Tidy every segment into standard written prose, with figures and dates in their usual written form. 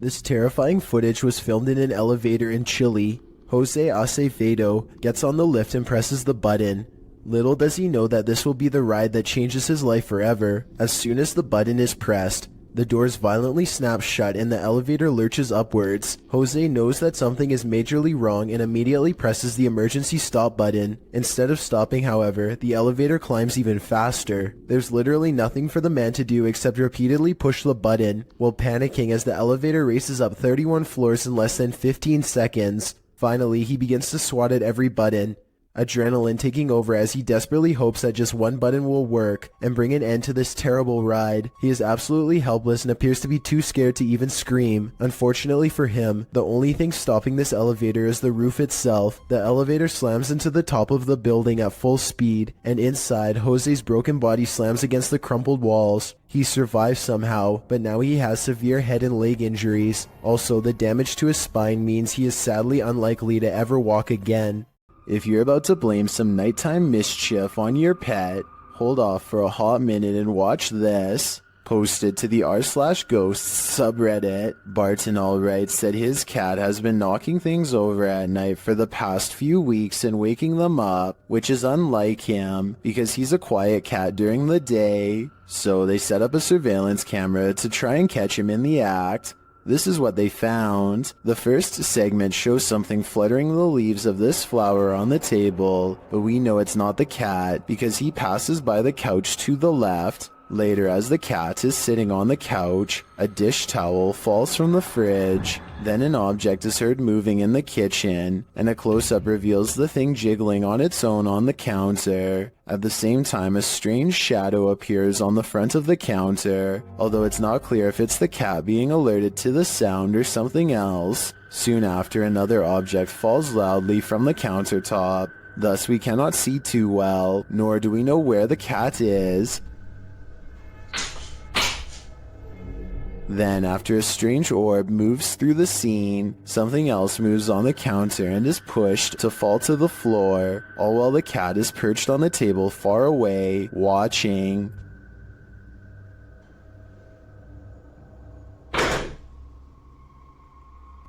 This terrifying footage was filmed in an elevator in Chile. Jose Acevedo gets on the lift and presses the button. Little does he know that this will be the ride that changes his life forever. As soon as the button is pressed, the doors violently snap shut and the elevator lurches upwards. Jose knows that something is majorly wrong and immediately presses the emergency stop button. Instead of stopping, however, the elevator climbs even faster. There's literally nothing for the man to do except repeatedly push the button, while panicking as the elevator races up 31 floors in less than 15 seconds. Finally, he begins to swat at every button, adrenaline taking over as he desperately hopes that just one button will work and bring an end to this terrible ride. He is absolutely helpless and appears to be too scared to even scream. Unfortunately for him, the only thing stopping this elevator is the roof itself. The elevator slams into the top of the building at full speed, and inside, Jose's broken body slams against the crumpled walls. He survives somehow, but now he has severe head and leg injuries. Also, the damage to his spine means he is sadly unlikely to ever walk again. If you're about to blame some nighttime mischief on your pet, hold off for a hot minute and watch this. Posted to the r/ghosts subreddit, Barton Allright said his cat has been knocking things over at night for the past few weeks and waking them up, which is unlike him because he's a quiet cat during the day. So they set up a surveillance camera to try and catch him in the act. This is what they found. The first segment shows something fluttering the leaves of this flower on the table, but we know it's not the cat because he passes by the couch to the left. Later, as the cat is sitting on the couch, a dish towel falls from the fridge. Then an object is heard moving in the kitchen, and a close-up reveals the thing jiggling on its own on the counter. At the same time, a strange shadow appears on the front of the counter, although it's not clear if it's the cat being alerted to the sound or something else. Soon after, another object falls loudly from the countertop. Thus, we cannot see too well, nor do we know where the cat is. Then, after a strange orb moves through the scene, something else moves on the counter and is pushed to fall to the floor, all while the cat is perched on the table far away, watching.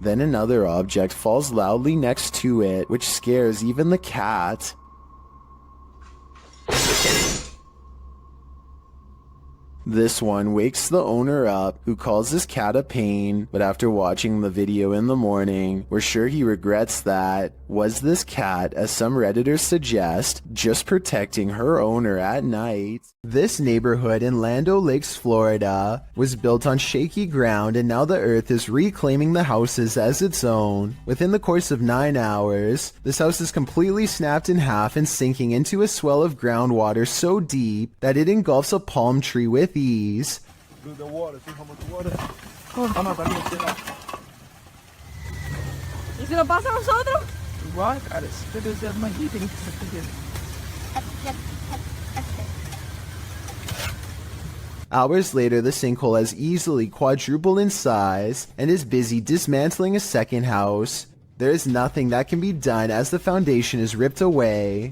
Then another object falls loudly next to it, which scares even the cat. This one wakes the owner up, who calls his cat a pain, but after watching the video in the morning, we're sure he regrets that. Was this cat, as some Redditors suggest, just protecting her owner at night? This neighborhood in Land O'Lakes, Florida, was built on shaky ground, and now the earth is reclaiming the houses as its own. Within the course of 9 hours, this house is completely snapped in half and sinking into a swell of groundwater so deep that it engulfs a palm tree with ease. Look, the water, see how much water? Oh, no, también está. ¿Y si lo pasa a nosotros? Igual, cara, pero es más heating. Hours later, the sinkhole has easily quadrupled in size and is busy dismantling a second house. There is nothing that can be done as the foundation is ripped away.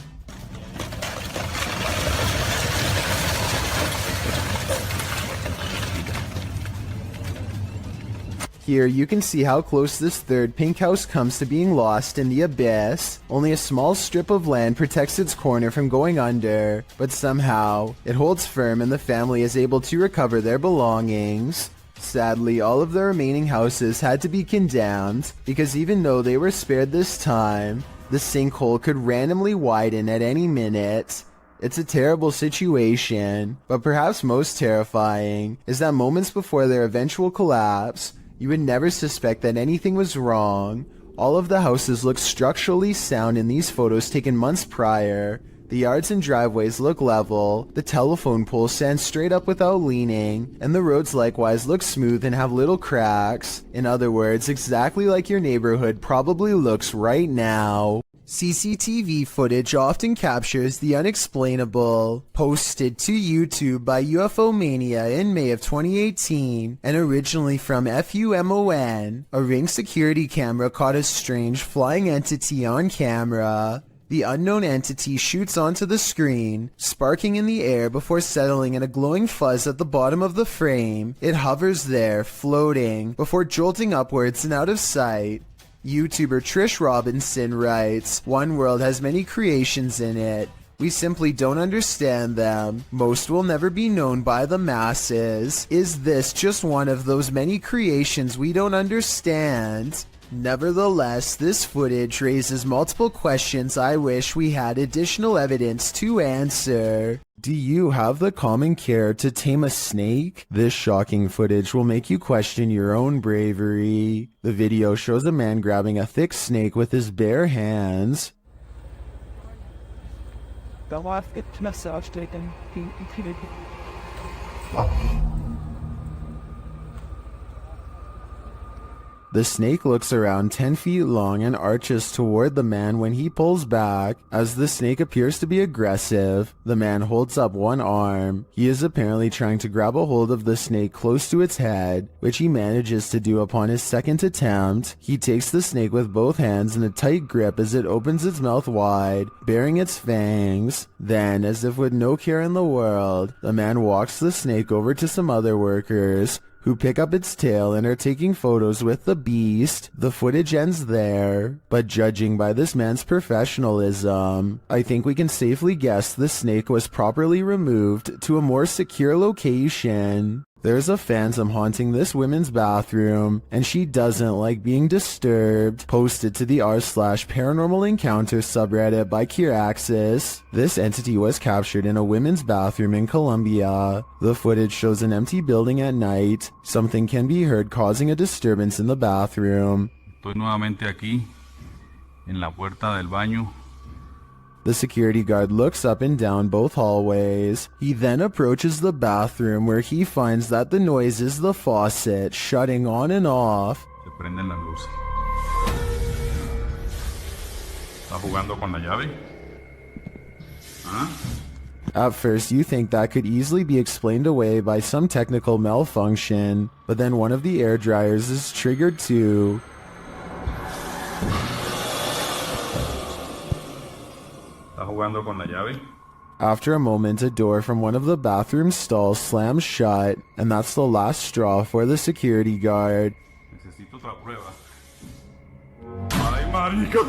Here you can see how close this third pink house comes to being lost in the abyss. Only a small strip of land protects its corner from going under, but somehow it holds firm and the family is able to recover their belongings. Sadly, all of the remaining houses had to be condemned because even though they were spared this time, the sinkhole could randomly widen at any minute. It's a terrible situation, but perhaps most terrifying is that moments before their eventual collapse, you would never suspect that anything was wrong. All of the houses look structurally sound in these photos taken months prior. The yards and driveways look level, the telephone poles stand straight up without leaning, and the roads likewise look smooth and have little cracks. In other words, exactly like your neighborhood probably looks right now. CCTV footage often captures the unexplainable. Posted to YouTube by UFO Mania in May of 2018 and originally from FUMON, a Ring security camera caught a strange flying entity on camera. The unknown entity shoots onto the screen, sparking in the air before settling in a glowing fuzz at the bottom of the frame. It hovers there, floating, before jolting upwards and out of sight. YouTuber Trish Robinson writes, "One world has many creations in it. We simply don't understand them. Most will never be known by the masses. Is this just one of those many creations we don't understand?" Nevertheless, this footage raises multiple questions I wish we had additional evidence to answer. Do you have the common care to tame a snake? This shocking footage will make you question your own bravery. The video shows a man grabbing a thick snake with his bare hands. The snake looks around 10 feet long and arches toward the man when he pulls back. As the snake appears to be aggressive, the man holds up one arm. He is apparently trying to grab a hold of the snake close to its head, which he manages to do upon his second attempt. He takes the snake with both hands in a tight grip as it opens its mouth wide, baring its fangs. Then, as if with no care in the world, the man walks the snake over to some other workers, who pick up its tail and are taking photos with the beast. The footage ends there, but judging by this man's professionalism, I think we can safely guess the snake was properly removed to a more secure location. There's a phantom haunting this women's bathroom, and she doesn't like being disturbed. Posted to the r/paranormal encounter subreddit by Kiraxis. This entity was captured in a women's bathroom in Colombia. The footage shows an empty building at night. Something can be heard causing a disturbance in the bathroom. Estoy nuevamente aquí, en la puerta del baño. The security guard looks up and down both hallways. He then approaches the bathroom where he finds that the noise is the faucet shutting on and off. Se prenden las luces. ¿Está jugando con la llave? ¿Ah? At first, you think that could easily be explained away by some technical malfunction, but then one of the air dryers is triggered too. Jugando con la llave. After a moment, a door from one of the bathroom stalls slams shut, and that's the last straw for the security guard. Necesito otra prueba. Ay, marica.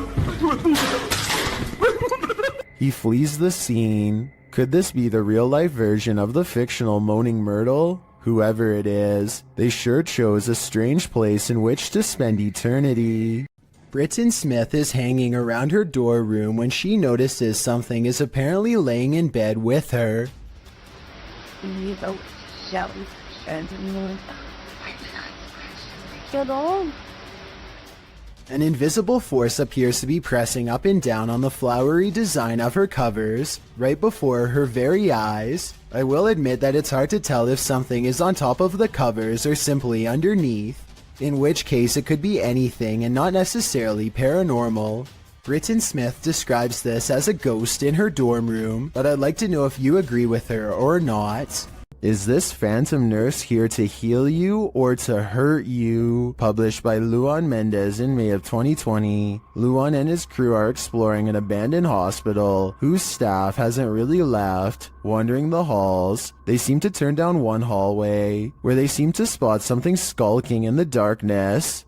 He flees the scene. Could this be the real-life version of the fictional Moaning Myrtle? Whoever it is, they sure chose a strange place in which to spend eternity. Britton Smith is hanging around her dorm room when she notices something is apparently laying in bed with her. An invisible force appears to be pressing up and down on the flowery design of her covers, right before her very eyes. I will admit that it's hard to tell if something is on top of the covers or simply underneath, in which case it could be anything and not necessarily paranormal. Britton Smith describes this as a ghost in her dorm room, but I'd like to know if you agree with her or not. Is this phantom nurse here to heal you or to hurt you? Published by Luan Mendez in May of 2020. Luan and his crew are exploring an abandoned hospital whose staff hasn't really left. Wandering the halls, they seem to turn down one hallway, where they seem to spot something skulking in the darkness.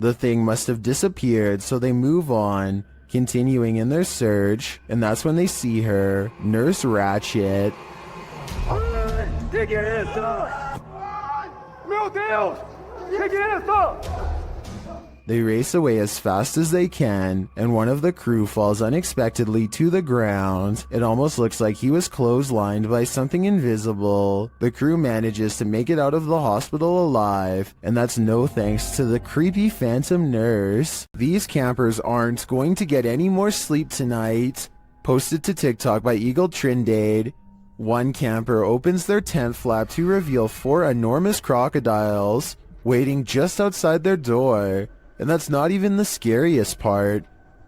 The thing must have disappeared, so they move on, continuing in their search, and that's when they see her, Nurse Ratchet. They race away as fast as they can, and one of the crew falls unexpectedly to the ground. It almost looks like he was clotheslined by something invisible. The crew manages to make it out of the hospital alive, and that's no thanks to the creepy phantom nurse. These campers aren't going to get any more sleep tonight. Posted to TikTok by Eagle Trindade. One camper opens their tent flap to reveal 4 enormous crocodiles waiting just outside their door. And that's not even the scariest part.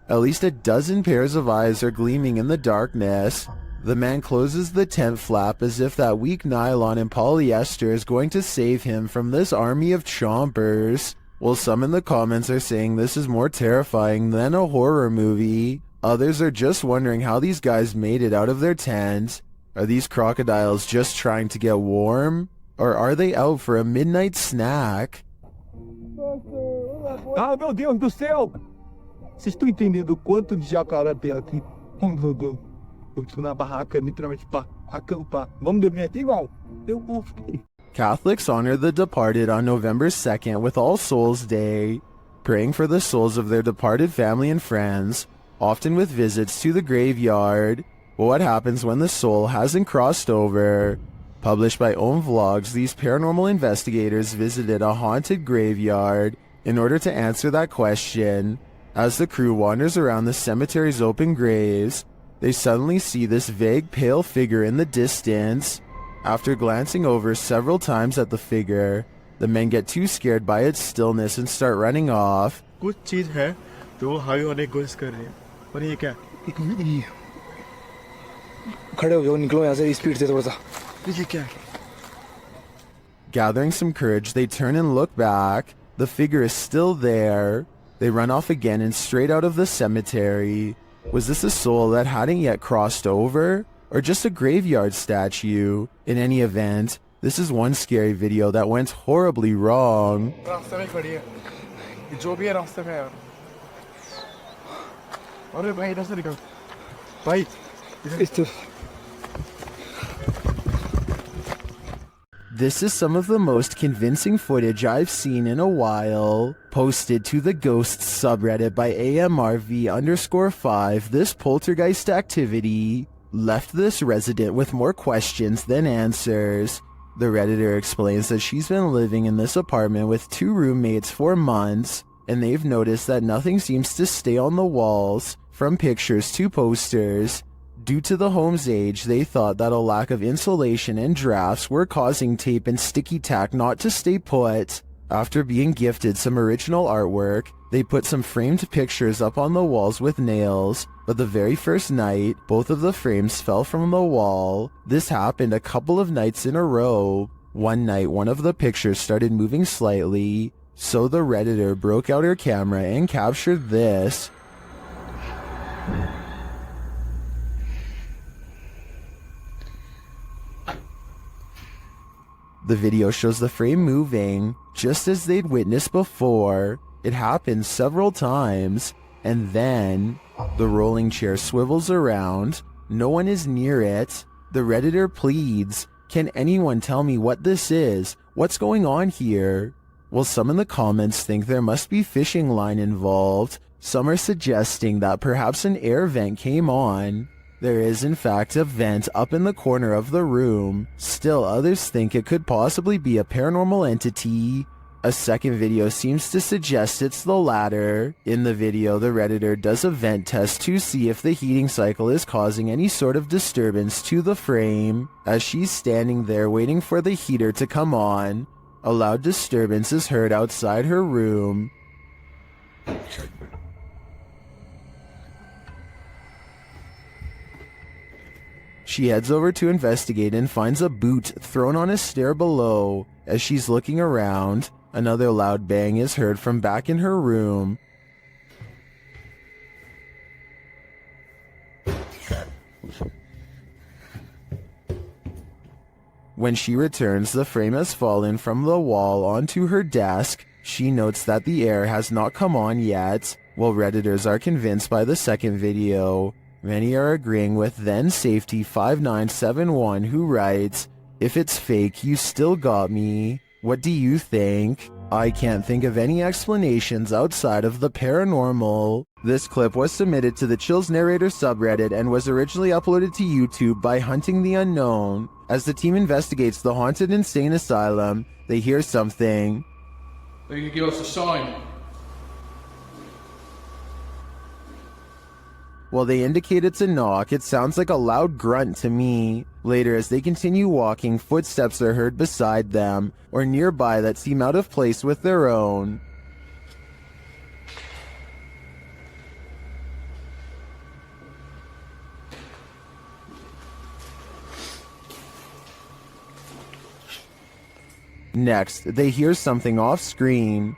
At least a dozen pairs of eyes are gleaming in the darkness. The man closes the tent flap as if that weak nylon and polyester is going to save him from this army of chompers. Well, some in the comments are saying this is more terrifying than a horror movie. Others are just wondering how these guys made it out of their tent. Are these crocodiles just trying to get warm? Or are they out for a midnight snack? Ah, meu Deus do céu! Vocês estão entendendo o quanto de jacaré tem aqui? Eu tô na barraca, literalmente, pra acampar. Vamos dormir aqui igual? Eu vou. Catholics honor the departed on November 2nd with All Souls Day, praying for the souls of their departed family and friends, often with visits to the graveyard. But what happens when the soul hasn't crossed over? Published by Own Vlogs, these paranormal investigators visited a haunted graveyard in order to answer that question. As the crew wanders around the cemetery's open graves, they suddenly see this vague pale figure in the distance. After glancing over several times at the figure, the men get too scared by its stillness and start running off. कुछ चीज है जो वो हावी होने की कोशिश कर रही है और ये क्या खड़े हो जाओ निकलो यहाँ से स्पीड से थोड़ा सा ये क्या Gathering some courage, they turn and look back. The figure is still there. They run off again and straight out of the cemetery. Was this a soul that hadn't yet crossed over? Or just a graveyard statue? In any event, this is one scary video that went horribly wrong. रास्ते में खड़ी है ये जो भी है रास्ते में है अरे भाई इधर से निकल भाई इधर This is some of the most convincing footage I've seen in a while. Posted to the Ghosts subreddit by AMRV_5, this poltergeist activity left this resident with more questions than answers. The Redditor explains that she's been living in this apartment with 2 roommates for months, and they've noticed that nothing seems to stay on the walls, from pictures to posters. Due to the home's age, they thought that a lack of insulation and drafts were causing tape and sticky tack not to stay put. After being gifted some original artwork, they put some framed pictures up on the walls with nails, but the very first night, both of the frames fell from the wall. This happened a couple of nights in a row. One night, one of the pictures started moving slightly, so the Redditor broke out her camera and captured this. The video shows the frame moving, just as they'd witnessed before. It happens several times, and then the rolling chair swivels around. No one is near it. The Redditor pleads, "Can anyone tell me what this is? What's going on here?" Well, some in the comments think there must be fishing line involved. Some are suggesting that perhaps an air vent came on. There is in fact a vent up in the corner of the room. Still, others think it could possibly be a paranormal entity. A second video seems to suggest it's the latter. In the video, the Redditor does a vent test to see if the heating cycle is causing any sort of disturbance to the frame. As she's standing there waiting for the heater to come on, a loud disturbance is heard outside her room. She heads over to investigate and finds a boot thrown on a stair below. As she's looking around, another loud bang is heard from back in her room. When she returns, the frame has fallen from the wall onto her desk. She notes that the air has not come on yet, while Redditors are convinced by the second video. Many are agreeing with then Safety 5971, who writes, "If it's fake, you still got me. What do you think? I can't think of any explanations outside of the paranormal." This clip was submitted to the Chills Narrator subreddit and was originally uploaded to YouTube by Hunting the Unknown. As the team investigates the haunted insane asylum, they hear something. They can give us a sign. While they indicate it's a knock, it sounds like a loud grunt to me. Later, as they continue walking, footsteps are heard beside them, or nearby that seem out of place with their own. Next, they hear something off screen.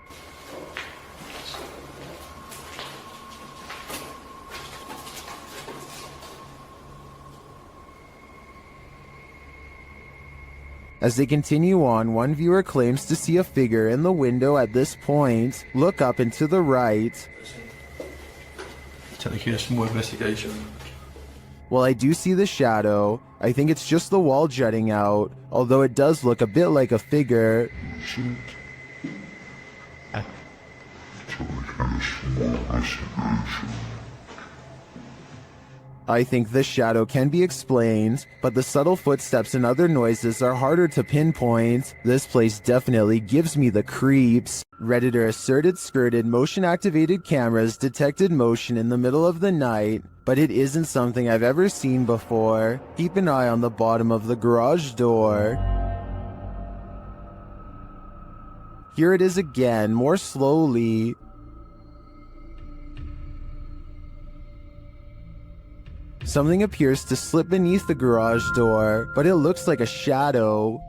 As they continue on, one viewer claims to see a figure in the window at this point. Look up and to the right. Take here some more investigation. While I do see the shadow, I think it's just the wall jutting out, although it does look a bit like a figure. I think this shadow can be explained, but the subtle footsteps and other noises are harder to pinpoint. This place definitely gives me the creeps. Redditor asserted skirted motion-activated cameras detected motion in the middle of the night, but it isn't something I've ever seen before. Keep an eye on the bottom of the garage door. Here it is again, more slowly. Something appears to slip beneath the garage door, but it looks like a shadow.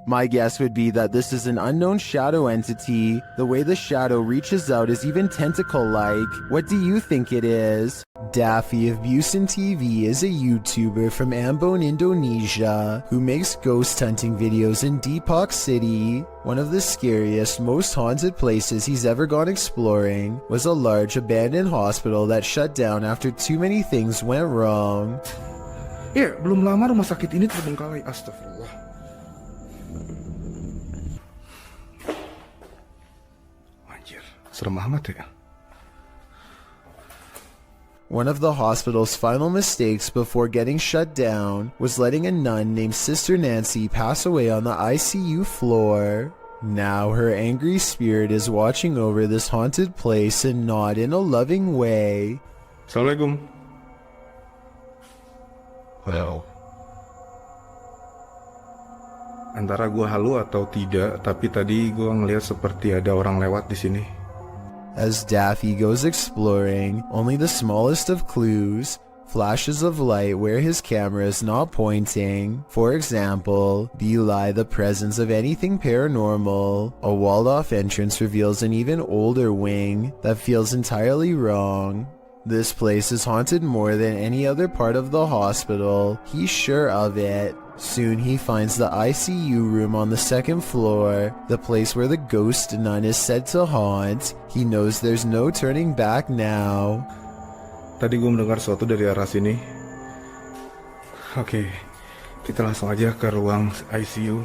My guess would be that this is an unknown shadow entity. The way the shadow reaches out is even tentacle-like. What do you think it is? Daffy of Busan TV is a YouTuber from Ambon, Indonesia, who makes ghost hunting videos in Depok City. One of the scariest, most haunted places he's ever gone exploring was a large abandoned hospital that shut down after too many things went wrong. Belum lama rumah sakit ini terbengkalai. Astagfirullah. Anjir, serem amat ya. One of the hospital's final mistakes before getting shut down was letting a nun named Sister Nancy pass away on the ICU floor. Now her angry spirit is watching over this haunted place and not in a loving way. Assalamualaikum. Well, Antara gua halu atau tidak, tapi tadi gua ngelihat seperti ada orang lewat di sini. As Daffy goes exploring, only the smallest of clues, flashes of light where his camera is not pointing, for example, belie the presence of anything paranormal. A walled-off entrance reveals an even older wing that feels entirely wrong. This place is haunted more than any other part of the hospital, he's sure of it. Soon he finds the ICU room on the second floor, the place where the ghost nun is said to haunt. He knows there's no turning back now. Tadi gue mendengar sesuatu dari arah sini. Oke, kita langsung aja ke ruang ICU.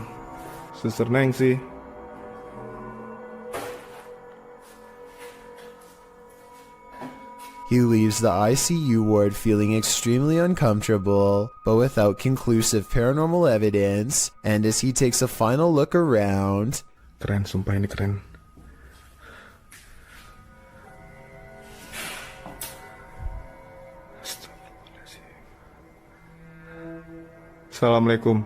Suster Neng sih. He leaves the ICU ward feeling extremely uncomfortable, but without conclusive paranormal evidence, and as he takes a final look around... Keren, sumpah ini keren. Assalamualaikum.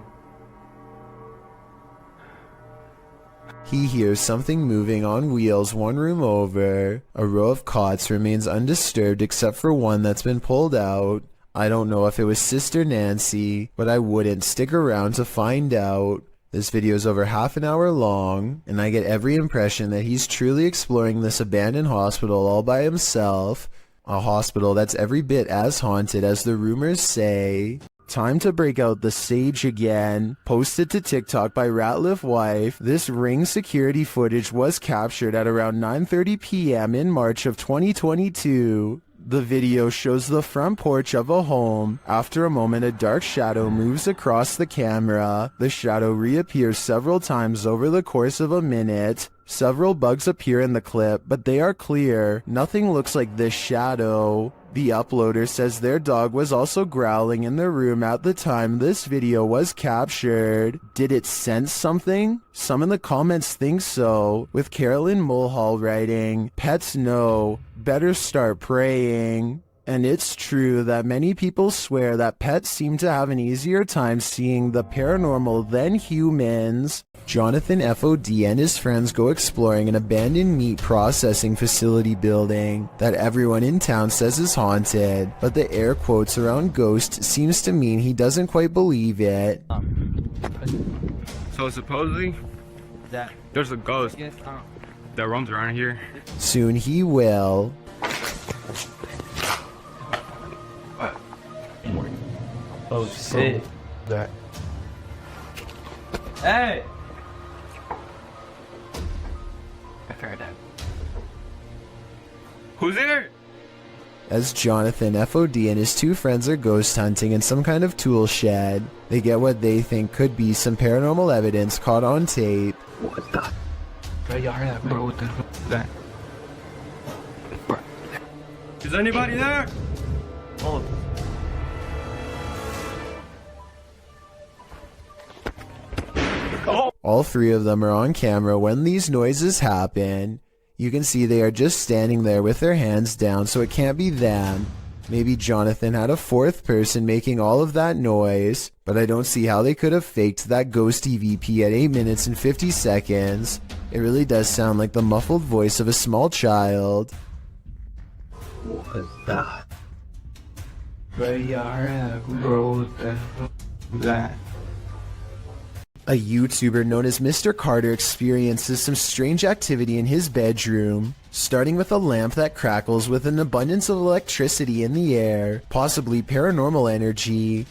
He hears something moving on wheels one room over. A row of cots remains undisturbed except for one that's been pulled out. I don't know if it was Sister Nancy, but I wouldn't stick around to find out. This video is over half an hour long, and I get every impression that he's truly exploring this abandoned hospital all by himself. A hospital that's every bit as haunted as the rumors say. Time to break out the sage again. Posted to TikTok by Ratliff Wife, this Ring security footage was captured at around 9:30 p.m. in March of 2022. The video shows the front porch of a home. After a moment, a dark shadow moves across the camera. The shadow reappears several times over the course of a minute. Several bugs appear in the clip, but they are clear. Nothing looks like this shadow. The uploader says their dog was also growling in the room at the time this video was captured. Did it sense something? Some in the comments think so, with Carolyn Mulhall writing, "Pets know, better start praying." And it's true that many people swear that pets seem to have an easier time seeing the paranormal than humans. Jonathan FOD and his friends go exploring an abandoned meat processing facility building that everyone in town says is haunted, but the air quotes around ghost seems to mean he doesn't quite believe it. So supposedly, there's a ghost that roams around here. Soon he will. Oh shit. That. Hey! I've heard that. Who's there? As Jonathan, FOD, and his two friends are ghost hunting in some kind of tool shed, they get what they think could be some paranormal evidence caught on tape. What the? Bro, you heard that, bro? What the fuck is that? Bro. Is anybody there? Oh. All three of them are on camera when these noises happen. You can see they are just standing there with their hands down, so it can't be them. Maybe Jonathan had a fourth person making all of that noise, but I don't see how they could have faked that ghost EVP at 8 minutes and 50 seconds. It really does sound like the muffled voice of a small child. What is that? Bro, you heard that, bro? What the fuck is that? A YouTuber known as Mr. Carter experiences some strange activity in his bedroom, starting with a lamp that crackles with an abundance of electricity in the air, possibly paranormal energy.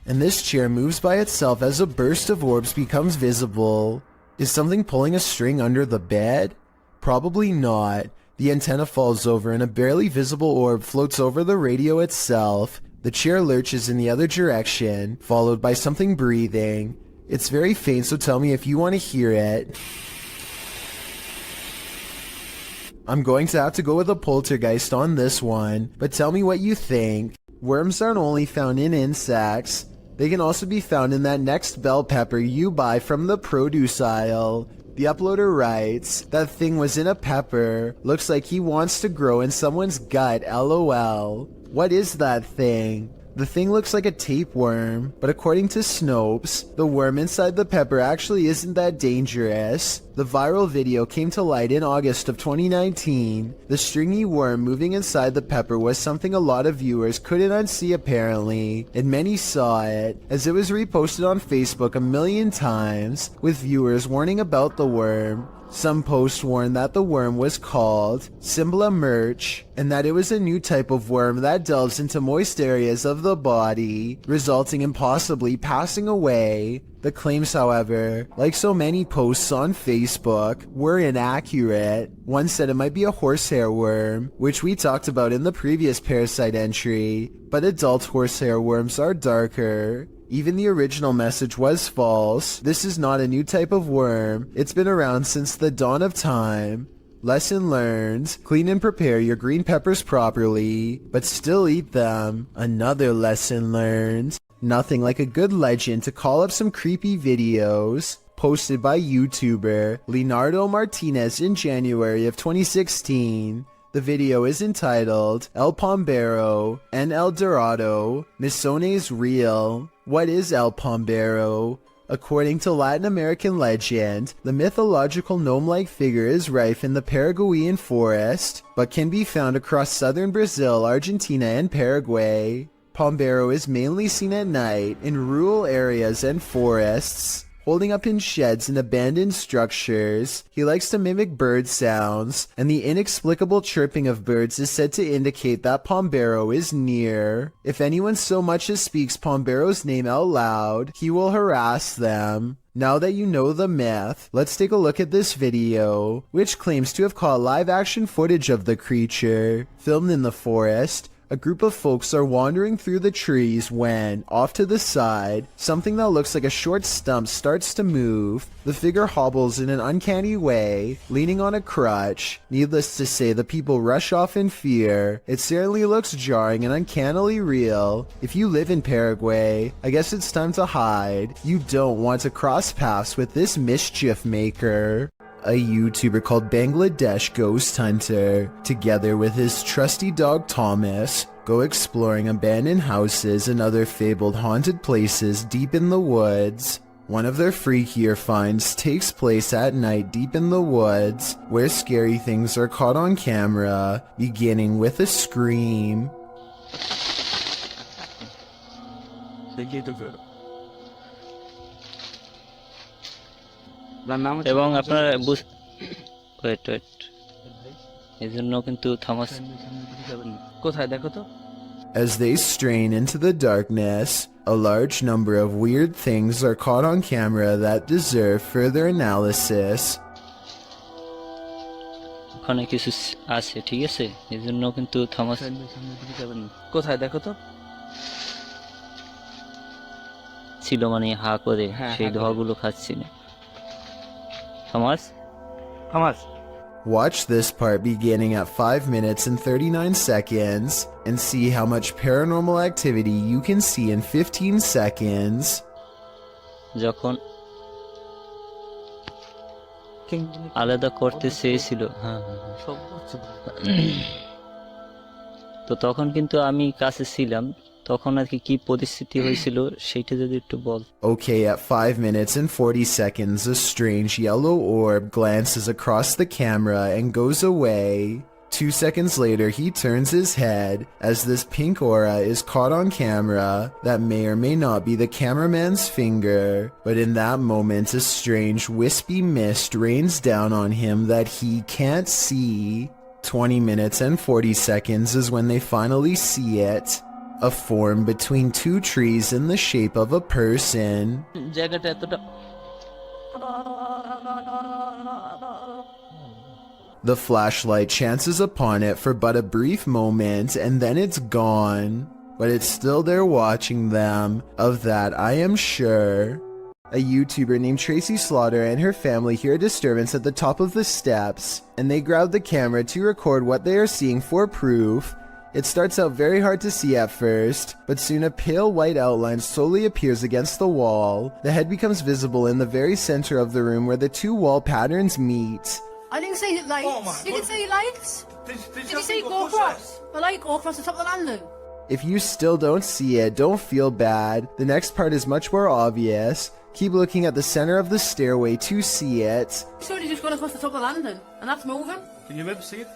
And this chair moves by itself as a burst of orbs becomes visible. Is something pulling a string under the bed? Probably not. The antenna falls over and a barely visible orb floats over the radio itself. The chair lurches in the other direction, followed by something breathing. It's very faint, so tell me if you want to hear it. I'm going to have to go with a poltergeist on this one, but tell me what you think. Worms aren't only found in insects. They can also be found in that next bell pepper you buy from the produce aisle. The uploader writes, that thing was in a pepper. Looks like he wants to grow in someone's gut, LOL. What is that thing? The thing looks like a tapeworm, but according to Snopes, the worm inside the pepper actually isn't that dangerous. The viral video came to light in August of 2019. The stringy worm moving inside the pepper was something a lot of viewers couldn't unsee apparently, and many saw it, as it was reposted on Facebook a million times, with viewers warning about the worm. Some posts warned that the worm was called Symbla Merch, and that it was a new type of worm that delves into moist areas of the body, resulting in possibly passing away. The claims, however, like so many posts on Facebook, were inaccurate. One said it might be a horsehair worm, which we talked about in the previous Parasite entry, but adult horsehair worms are darker. Even the original message was false. This is not a new type of worm. It's been around since the dawn of time. Lesson learned. Clean and prepare your green peppers properly, but still eat them. Another lesson learned. Nothing like a good legend to call up some creepy videos. Posted by YouTuber Leonardo Martinez in January of 2016. The video is entitled El Pombero and El Dorado, Misones Real. What is El Pombero? According to Latin American legend, the mythological gnome-like figure is rife in the Paraguayan forest, but can be found across southern Brazil, Argentina, and Paraguay. Pombero is mainly seen at night in rural areas and forests, holding up in sheds and abandoned structures. He likes to mimic bird sounds, and the inexplicable chirping of birds is said to indicate that Pombero is near. If anyone so much as speaks Pombero's name out loud, he will harass them. Now that you know the myth, let's take a look at this video, which claims to have caught live-action footage of the creature. Filmed in the forest, a group of folks are wandering through the trees when, off to the side, something that looks like a short stump starts to move. The figure hobbles in an uncanny way, leaning on a crutch. Needless to say, the people rush off in fear. It certainly looks jarring and uncannily real. If you live in Paraguay, I guess it's time to hide. You don't want to cross paths with this mischief maker. A YouTuber called Bangladesh Ghost Hunter, together with his trusty dog Thomas, go exploring abandoned houses and other fabled haunted places deep in the woods. One of their freakier finds takes place at night deep in the woods, where scary things are caught on camera, beginning with a scream. এবং আপনার wait এই জন্য কিন্তু Thomas কোথায় দেখো তো? As they strain into the darkness, a large number of weird things are caught on camera that deserve further analysis. ওখানে কিছু আছে, ঠিক আছে, এই জন্য কিন্তু থমাস কোথায় দেখো তো ছিল, মানে হা করে সেই ধোয়াগুলো খাচ্ছিল। Thomas Thomas Watch this part beginning at 5 minutes and 39 seconds and see how much paranormal activity you can see in 15 seconds. যখন আলাদা করতে চেয়েছিল, তো তখন কিন্তু আমি কাছে ছিলাম, তখন আর কি পরিস্থিতি হয়েছিল সেইটা যদি একটু বল। Okay, at 5 minutes and 40 seconds, a strange yellow orb glances across the camera and goes away. 2 seconds later, he turns his head as this pink aura is caught on camera that may or may not be the cameraman's finger, but in that moment, a strange wispy mist rains down on him that he can't see. 20 minutes and 40 seconds is when they finally see it. A form between two trees in the shape of a person. জায়গাটা এতটা The flashlight chances upon it for but a brief moment and then it's gone. But it's still there watching them, of that I am sure. A YouTuber named Tracy Slaughter and her family hear a disturbance at the top of the steps, and they grab the camera to record what they are seeing for proof. It starts out very hard to see at first, but soon a pale white outline slowly appears against the wall. The head becomes visible in the very center of the room where the two wall patterns meet. I didn't say lights. You didn't say lights. Did you say go across? The light go across the top of the landing. If you still don't see it, don't feel bad. The next part is much more obvious. Keep looking at the center of the stairway to see it. Surely just gone across the top of the landing, and that's moving. Can you maybe see it?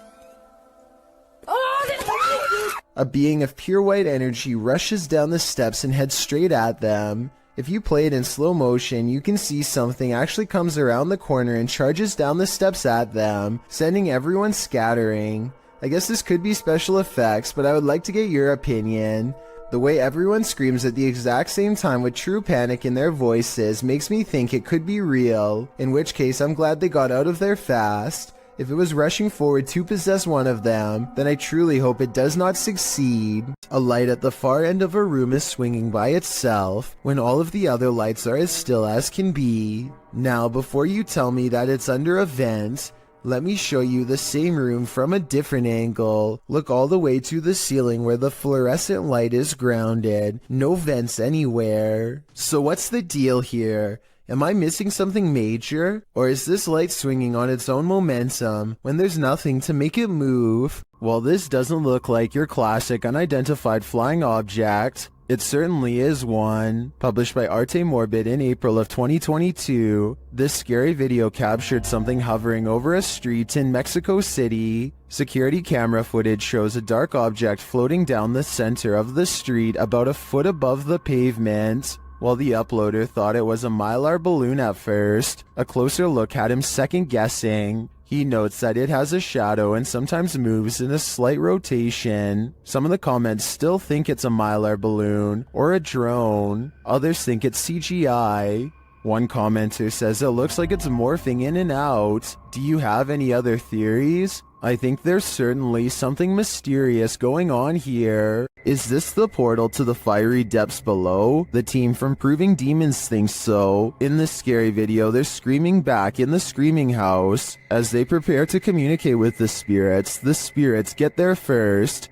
A being of pure white energy rushes down the steps and heads straight at them. If you play it in slow motion, you can see something actually comes around the corner and charges down the steps at them, sending everyone scattering. I guess this could be special effects, but I would like to get your opinion. The way everyone screams at the exact same time with true panic in their voices makes me think it could be real, in which case I'm glad they got out of there fast. If it was rushing forward to possess one of them, then I truly hope it does not succeed. A light at the far end of a room is swinging by itself, when all of the other lights are as still as can be. Now, before you tell me that it's under a vent, let me show you the same room from a different angle. Look all the way to the ceiling where the fluorescent light is grounded. No vents anywhere. So what's the deal here? Am I missing something major? Or is this light swinging on its own momentum when there's nothing to make it move? While this doesn't look like your classic unidentified flying object, it certainly is one. Published by Arte Morbid in April of 2022, this scary video captured something hovering over a street in Mexico City. Security camera footage shows a dark object floating down the center of the street about a foot above the pavement. While the uploader thought it was a mylar balloon at first, a closer look had him second-guessing. He notes that it has a shadow and sometimes moves in a slight rotation. Some of the comments still think it's a mylar balloon or a drone. Others think it's CGI. One commenter says it looks like it's morphing in and out. Do you have any other theories? I think there's certainly something mysterious going on here. Is this the portal to the fiery depths below? The team from Proving Demons thinks so. In this scary video, they're screaming back in the screaming house. As they prepare to communicate with the spirits get there first.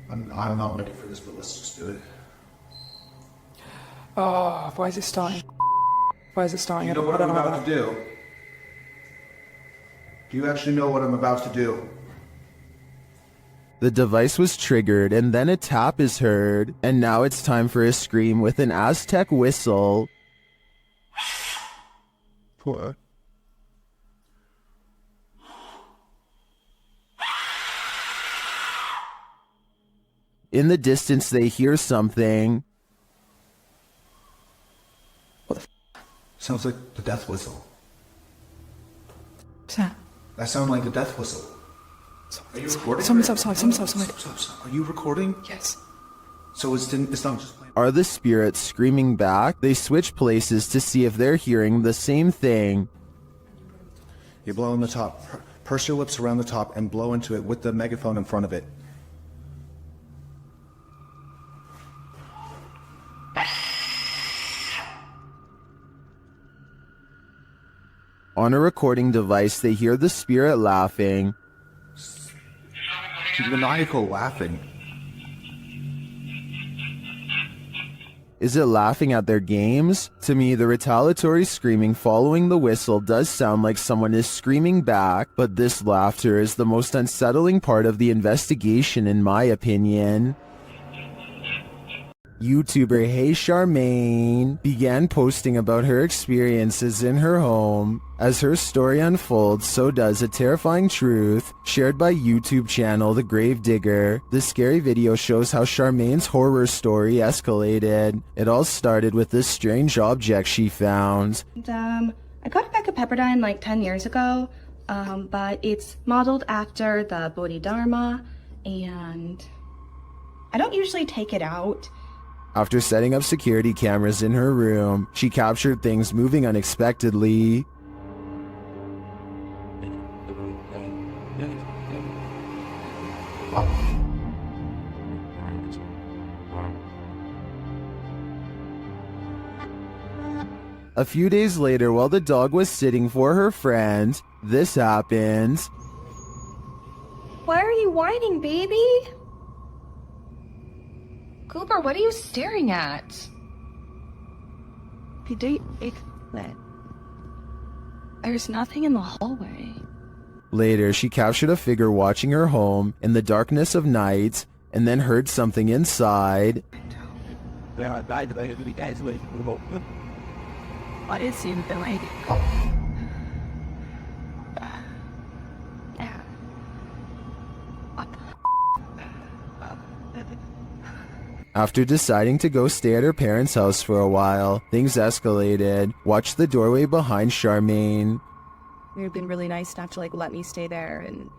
I'm not ready for this, but let's just do it. Oh, why is it starting? Why is it starting? You know what I'm about to do? Do you actually know what I'm about to do? The device was triggered and then a tap is heard, and now it's time for a scream with an Aztec whistle. What? In the distance they hear something. Sounds like the death whistle. What's that? That sounds like the death whistle. Are you recording? Someone's outside. Someone's outside. Stop. Are you recording? Yes. So it's not just playing. Are the spirits screaming back? They switch places to see if they're hearing the same thing. You blow in the top. Purse your lips around the top and blow into it with the megaphone in front of it. On a recording device, they hear the spirit laughing. Maniacal laughing. Is it laughing at their games? To me, the retaliatory screaming following the whistle does sound like someone is screaming back, but this laughter is the most unsettling part of the investigation in my opinion. YouTuber Hey Charmaine began posting about her experiences in her home. As her story unfolds, so does a terrifying truth shared by YouTube channel The Gravedigger. This scary video shows how Charmaine's horror story escalated. It all started with this strange object she found. I got a pack of Pepperdine like 10 years ago, but it's modeled after the Bodhidharma, and I don't usually take it out. After setting up security cameras in her room, she captured things moving unexpectedly. A few days later, while the dog was sitting for her friend, this happened. Why are you whining, baby? Cooper, what are you staring at? There's nothing in the hallway. Later, she captured a figure watching her home in the darkness of night, and then heard something inside. What is in the lady? After deciding to go stay at her parents' house for a while, things escalated. Watch the doorway behind Charmaine. It would have been really nice not to like let me stay there and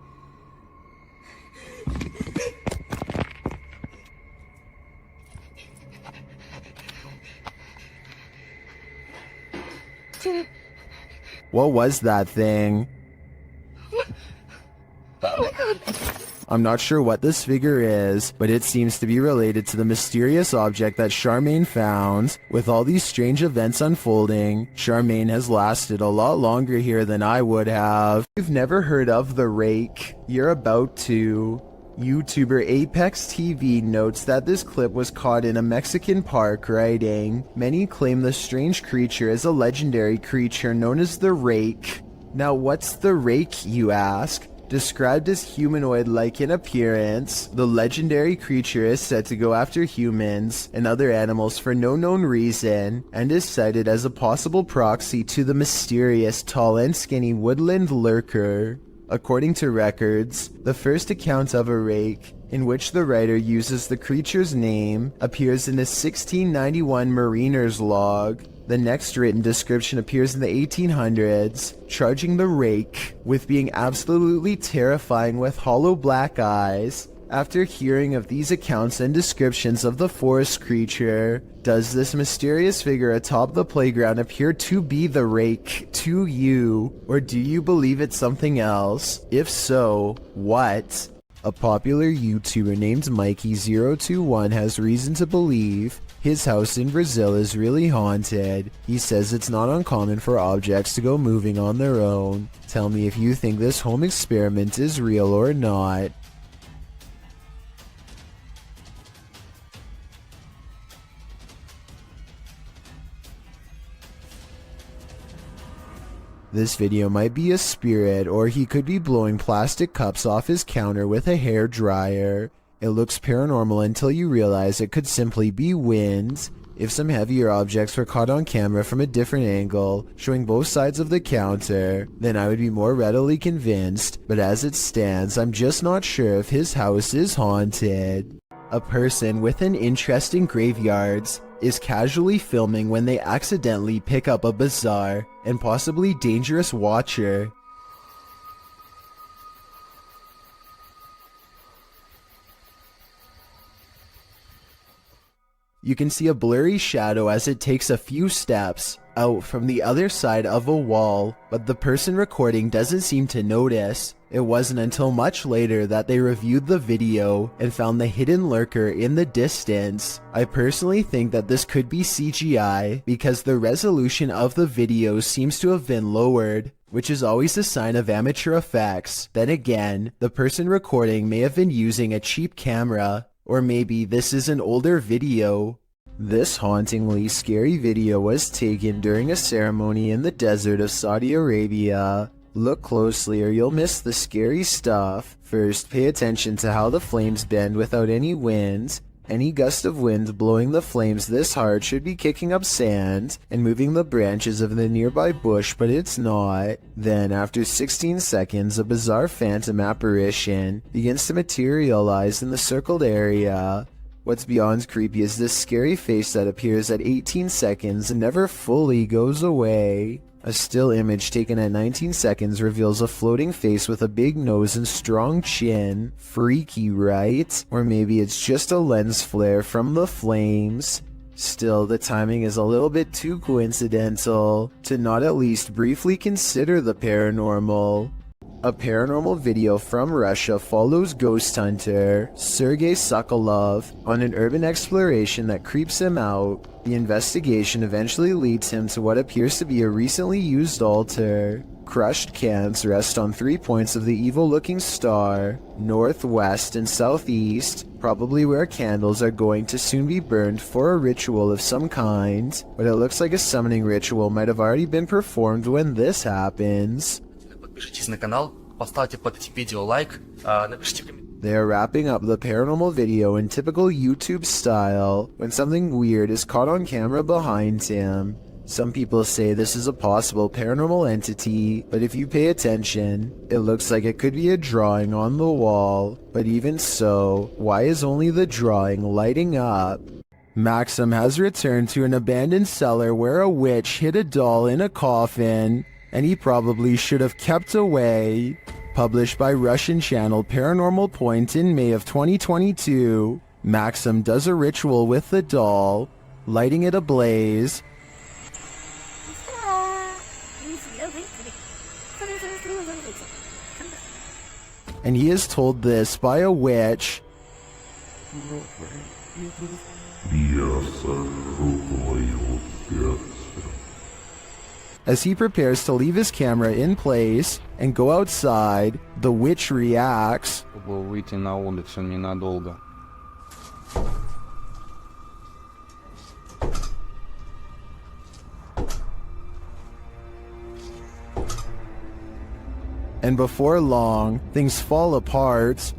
What was that thing? Oh my god. I'm not sure what this figure is, but it seems to be related to the mysterious object that Charmaine found. With all these strange events unfolding, Charmaine has lasted a lot longer here than I would have. You've never heard of the Rake? You're about to. YouTuber Apex TV notes that this clip was caught in a Mexican park, writing, "Many claim the strange creature is a legendary creature known as the Rake." Now what's the Rake, you ask? Described as humanoid-like in appearance, the legendary creature is said to go after humans and other animals for no known reason, and is cited as a possible proxy to the mysterious tall and skinny woodland lurker. According to records, the first account of a Rake, in which the writer uses the creature's name, appears in a 1691 mariner's log. The next written description appears in the 1800s, charging the Rake with being absolutely terrifying with hollow black eyes. After hearing of these accounts and descriptions of the forest creature, does this mysterious figure atop the playground appear to be the Rake to you, or do you believe it's something else? If so, what? A popular YouTuber named Mikey021 has reason to believe his house in Brazil is really haunted. He says it's not uncommon for objects to go moving on their own. Tell me if you think this home experiment is real or not. This video might be a spirit, or he could be blowing plastic cups off his counter with a hair dryer. It looks paranormal until you realize it could simply be wind. If some heavier objects were caught on camera from a different angle, showing both sides of the counter, then I would be more readily convinced, but as it stands, I'm just not sure if his house is haunted. A person with an interest in graveyards is casually filming when they accidentally pick up a bizarre and possibly dangerous watcher. You can see a blurry shadow as it takes a few steps out from the other side of a wall, but the person recording doesn't seem to notice. It wasn't until much later that they reviewed the video and found the hidden lurker in the distance. I personally think that this could be CGI because the resolution of the video seems to have been lowered, which is always a sign of amateur effects. Then again, the person recording may have been using a cheap camera, or maybe this is an older video. This hauntingly scary video was taken during a ceremony in the desert of Saudi Arabia. Look closely or you'll miss the scary stuff. First, pay attention to how the flames bend without any wind. Any gust of wind blowing the flames this hard should be kicking up sand and moving the branches of the nearby bush, but it's not. Then, after 16 seconds, a bizarre phantom apparition begins to materialize in the circled area. What's beyond creepy is this scary face that appears at 18 seconds and never fully goes away. A still image taken at 19 seconds reveals a floating face with a big nose and strong chin. Freaky, right? Or maybe it's just a lens flare from the flames. Still, the timing is a little bit too coincidental to not at least briefly consider the paranormal. A paranormal video from Russia follows ghost hunter Sergei Sokolov on an urban exploration that creeps him out. The investigation eventually leads him to what appears to be a recently used altar. Crushed cans rest on 3 points of the evil-looking star, northwest and southeast, probably where candles are going to soon be burned for a ritual of some kind, but it looks like a summoning ritual might have already been performed when this happens. Подпишитесь на канал, поставьте под этим видео лайк, напишите комментарий. They are wrapping up the paranormal video in typical YouTube style when something weird is caught on camera behind him. Some people say this is a possible paranormal entity, but if you pay attention, it looks like it could be a drawing on the wall. But even so, why is only the drawing lighting up? Maxim has returned to an abandoned cellar where a witch hid a doll in a coffin, and he probably should have kept away. Published by Russian channel Paranormal Point in May of 2022, Maxim does a ritual with the doll, lighting it ablaze. And he is told this by a witch. As he prepares to leave his camera in place and go outside, the witch reacts. Выйти на улицу ненадолго. And before long, things fall apart.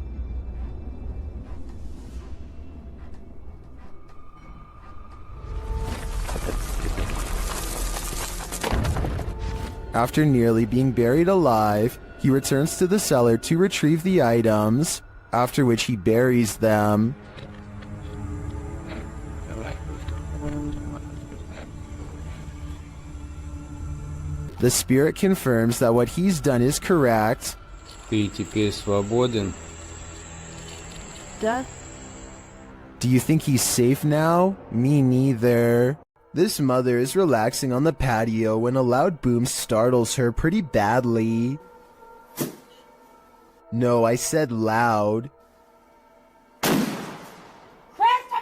After nearly being buried alive, he returns to the cellar to retrieve the items, after which he buries them. The spirit confirms that what he's done is correct. Ты теперь свободен. Do you think he's safe now? Me neither. This mother is relaxing on the patio when a loud boom startles her pretty badly. No, I said loud.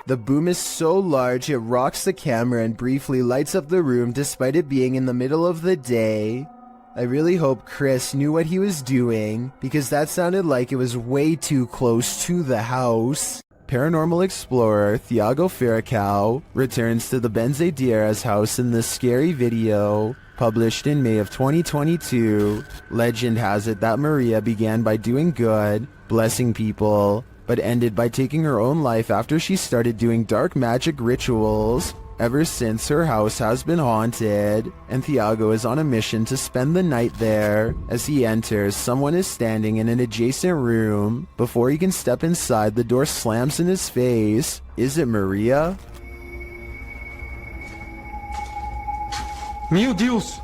The boom is so large it rocks the camera and briefly lights up the room despite it being in the middle of the day. I really hope Chris knew what he was doing, because that sounded like it was way too close to the house. Paranormal explorer Thiago Ferracao returns to the Benzedeiras house in this scary video, published in May of 2022. Legend has it that Maria began by doing good, blessing people, but ended by taking her own life after she started doing dark magic rituals. Ever since, her house has been haunted, and Thiago is on a mission to spend the night there. As he enters, someone is standing in an adjacent room. Before he can step inside, the door slams in his face. Is it Maria? Meu Deus!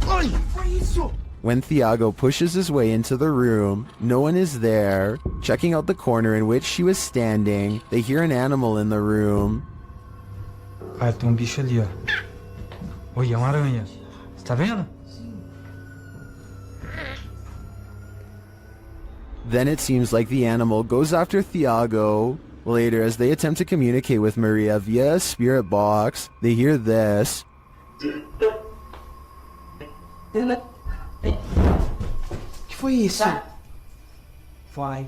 Ai, foi isso? When Thiago pushes his way into the room, no one is there. Checking out the corner in which she was standing, they hear an animal in the room. Pai, tem um bicho ali, ó. Olha, uma aranha. Você tá vendo? Then it seems like the animal goes after Thiago. Later, as they attempt to communicate with Maria via a spirit box, they hear this. Que foi isso? Vai.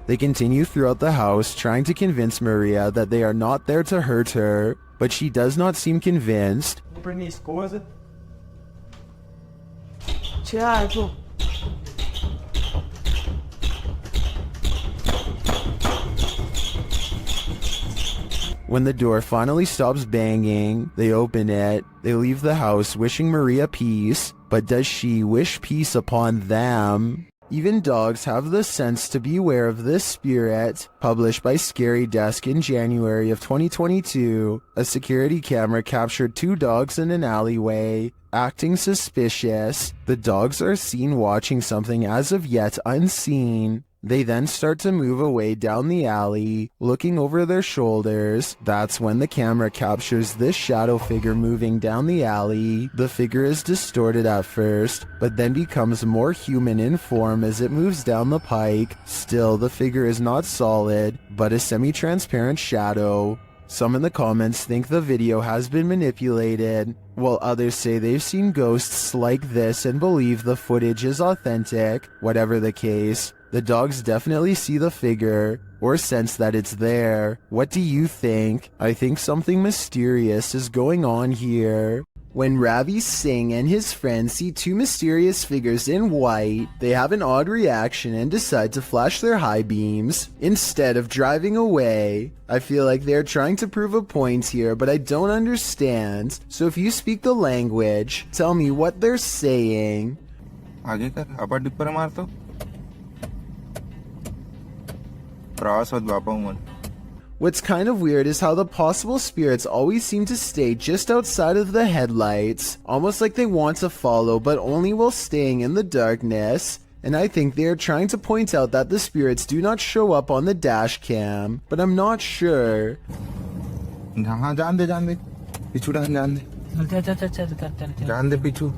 They continue throughout the house, trying to convince Maria that they are not there to hurt her, but she does not seem convinced. Pra minha esposa. Tiago. When the door finally stops banging, they open it. They leave the house wishing Maria peace, but does she wish peace upon them? Even dogs have the sense to beware of this spirit. Published by Scary Desk in January of 2022, a security camera captured 2 dogs in an alleyway, acting suspicious. The dogs are seen watching something as of yet unseen. They then start to move away down the alley, looking over their shoulders. That's when the camera captures this shadow figure moving down the alley. The figure is distorted at first, but then becomes more human in form as it moves down the pike. Still, the figure is not solid, but a semi-transparent shadow. Some in the comments think the video has been manipulated, while others say they've seen ghosts like this and believe the footage is authentic. Whatever the case, the dogs definitely see the figure, or sense that it's there. What do you think? I think something mysterious is going on here. When Ravi Singh and his friends see 2 mysterious figures in white, they have an odd reaction and decide to flash their high beams instead of driving away. I feel like they're trying to prove a point here, but I don't understand. So if you speak the language, tell me what they're saying. आगे कर apa di पर मार तो प्रवास बापा मन. What's kind of weird is how the possible spirits always seem to stay just outside of the headlights, almost like they want to follow but only while staying in the darkness. And I think they are trying to point out that the spirits do not show up on the dash cam, but I'm not sure. हाँ जान दे पिछू जान दे पिछू.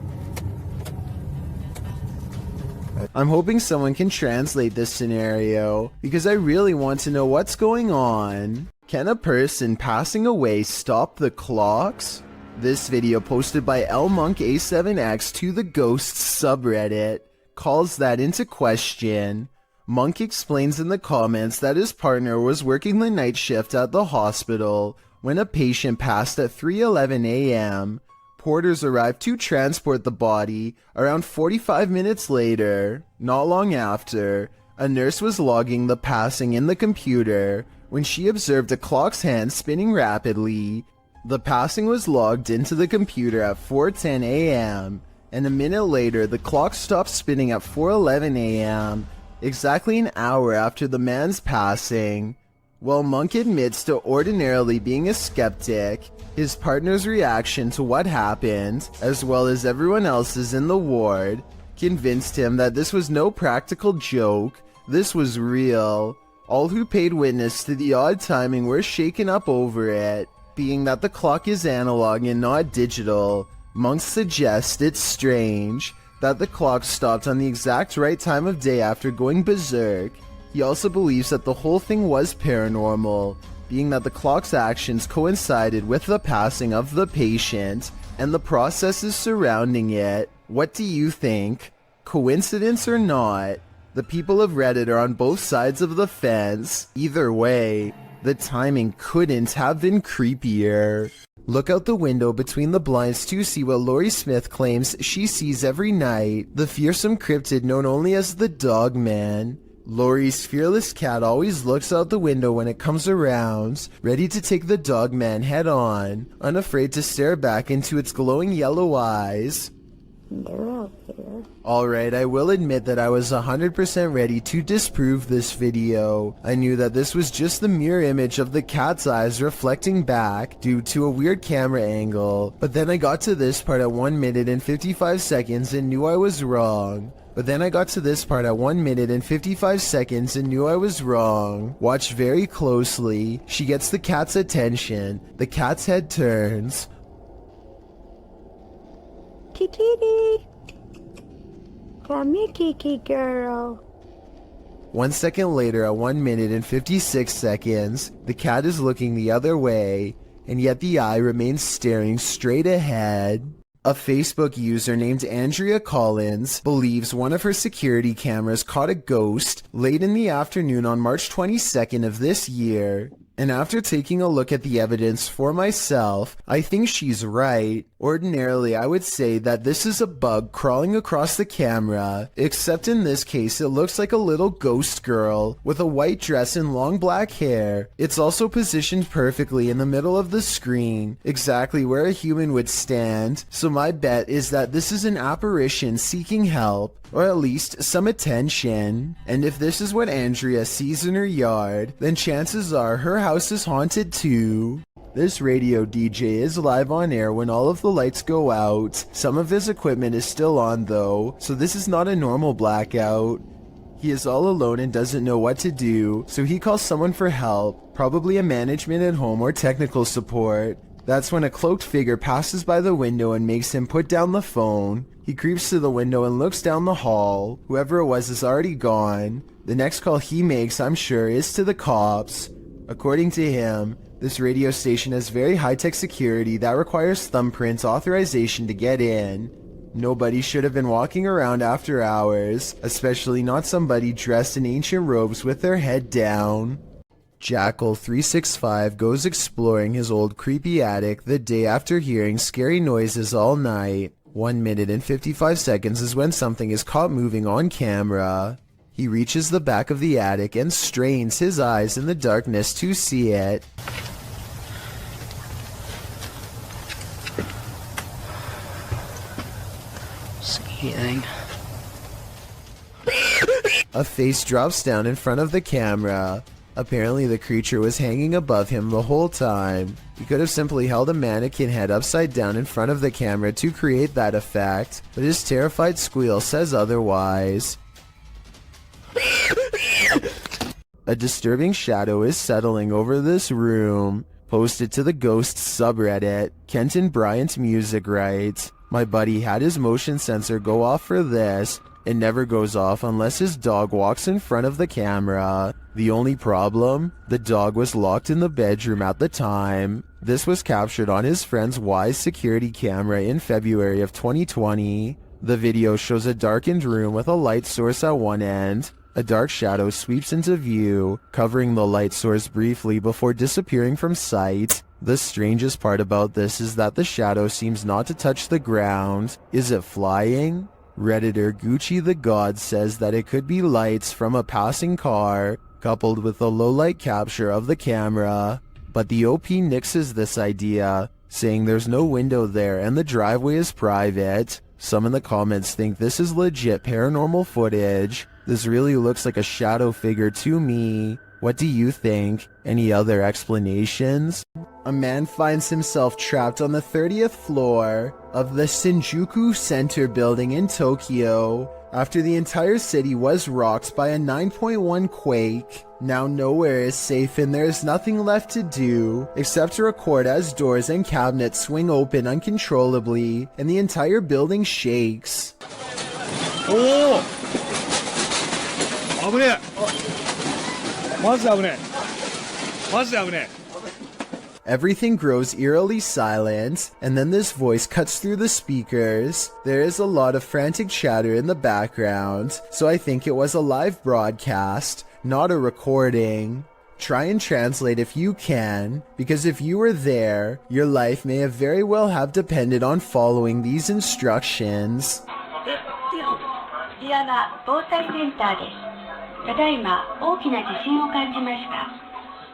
I'm hoping someone can translate this scenario, because I really want to know what's going on. Can a person passing away stop the clocks? This video posted by LMonkA7X to the Ghosts subreddit calls that into question. Monk explains in the comments that his partner was working the night shift at the hospital when a patient passed at 3:11 a.m. Porters arrived to transport the body around 45 minutes later. Not long after, a nurse was logging the passing in the computer when she observed a clock's hand spinning rapidly. The passing was logged into the computer at 4:10 a.m., and a minute later the clock stopped spinning at 4:11 a.m., exactly an hour after the man's passing. While Monk admits to ordinarily being a skeptic, his partner's reaction to what happened, as well as everyone else's in the ward, convinced him that this was no practical joke, this was real. All who paid witness to the odd timing were shaken up over it. Being that the clock is analog and not digital, Monk suggests it's strange that the clock stopped on the exact right time of day after going berserk. He also believes that the whole thing was paranormal, being that the clock's actions coincided with the passing of the patient and the processes surrounding it. What do you think? Coincidence or not? The people of Reddit are on both sides of the fence. Either way, the timing couldn't have been creepier. Look out the window between the blinds to see what Laurie Smith claims she sees every night, the fearsome cryptid known only as the Dog Man. Laurie's fearless cat always looks out the window when it comes around, ready to take the Dog Man head on, unafraid to stare back into its glowing yellow eyes. Alright, I will admit that I was 100% ready to disprove this video. I knew that this was just the mirror image of the cat's eyes reflecting back due to a weird camera angle, but then I got to this part at 1 minute and 55 seconds and knew I was wrong. But then I got to this part at 1 minute and 55 seconds and knew I was wrong. Watch very closely. She gets the cat's attention. The cat's head turns. Kiki, come here, Kiki girl. 1 second later, at 1 minute and 56 seconds, the cat is looking the other way, and yet the eye remains staring straight ahead. A Facebook user named Andrea Collins believes one of her security cameras caught a ghost late in the afternoon on March 22nd of this year. And after taking a look at the evidence for myself, I think she's right. Ordinarily, I would say that this is a bug crawling across the camera, except in this case it looks like a little ghost girl with a white dress and long black hair. It's also positioned perfectly in the middle of the screen, exactly where a human would stand, so my bet is that this is an apparition seeking help, or at least some attention. And if this is what Andrea sees in her yard, then chances are her house is haunted too. This radio DJ is live on air when all of the lights go out. Some of his equipment is still on though, so this is not a normal blackout. He is all alone and doesn't know what to do, so he calls someone for help, probably a management at home or technical support. That's when a cloaked figure passes by the window and makes him put down the phone. He creeps to the window and looks down the hall. Whoever it was is already gone. The next call he makes, I'm sure, is to the cops. According to him, this radio station has very high-tech security that requires thumbprint authorization to get in. Nobody should have been walking around after hours, especially not somebody dressed in ancient robes with their head down. Jackal365 goes exploring his old creepy attic the day after hearing scary noises all night. 1 minute and 55 seconds is when something is caught moving on camera. He reaches the back of the attic and strains his eyes in the darkness to see it. See anything? A face drops down in front of the camera. Apparently the creature was hanging above him the whole time. He could have simply held a mannequin head upside down in front of the camera to create that effect, but his terrified squeal says otherwise. A disturbing shadow is settling over this room. Posted to the Ghosts subreddit, Kenton Bryant Music writes, "My buddy had his motion sensor go off for this. It never goes off unless his dog walks in front of the camera. The only problem? The dog was locked in the bedroom at the time." This was captured on his friend's Wise security camera in February of 2020. The video shows a darkened room with a light source at one end. A dark shadow sweeps into view, covering the light source briefly before disappearing from sight. The strangest part about this is that the shadow seems not to touch the ground. Is it flying? Redditor Gucci the God says that it could be lights from a passing car, coupled with a low-light capture of the camera. But the OP nixes this idea, saying there's no window there and the driveway is private. Some in the comments think this is legit paranormal footage. This really looks like a shadow figure to me. What do you think? Any other explanations? A man finds himself trapped on the 30th floor of the Shinjuku Center building in Tokyo after the entire city was rocked by a 9.1 quake. Now nowhere is safe and there is nothing left to do except to record as doors and cabinets swing open uncontrollably and the entire building shakes. Oh! Everything grows eerily silent, and then this voice cuts through the speakers. There is a lot of frantic chatter in the background, so I think it was a live broadcast, not a recording. Try and translate if you can, because if you were there, your life may have very well have depended on following these instructions. ただいま大きな地震を感じました。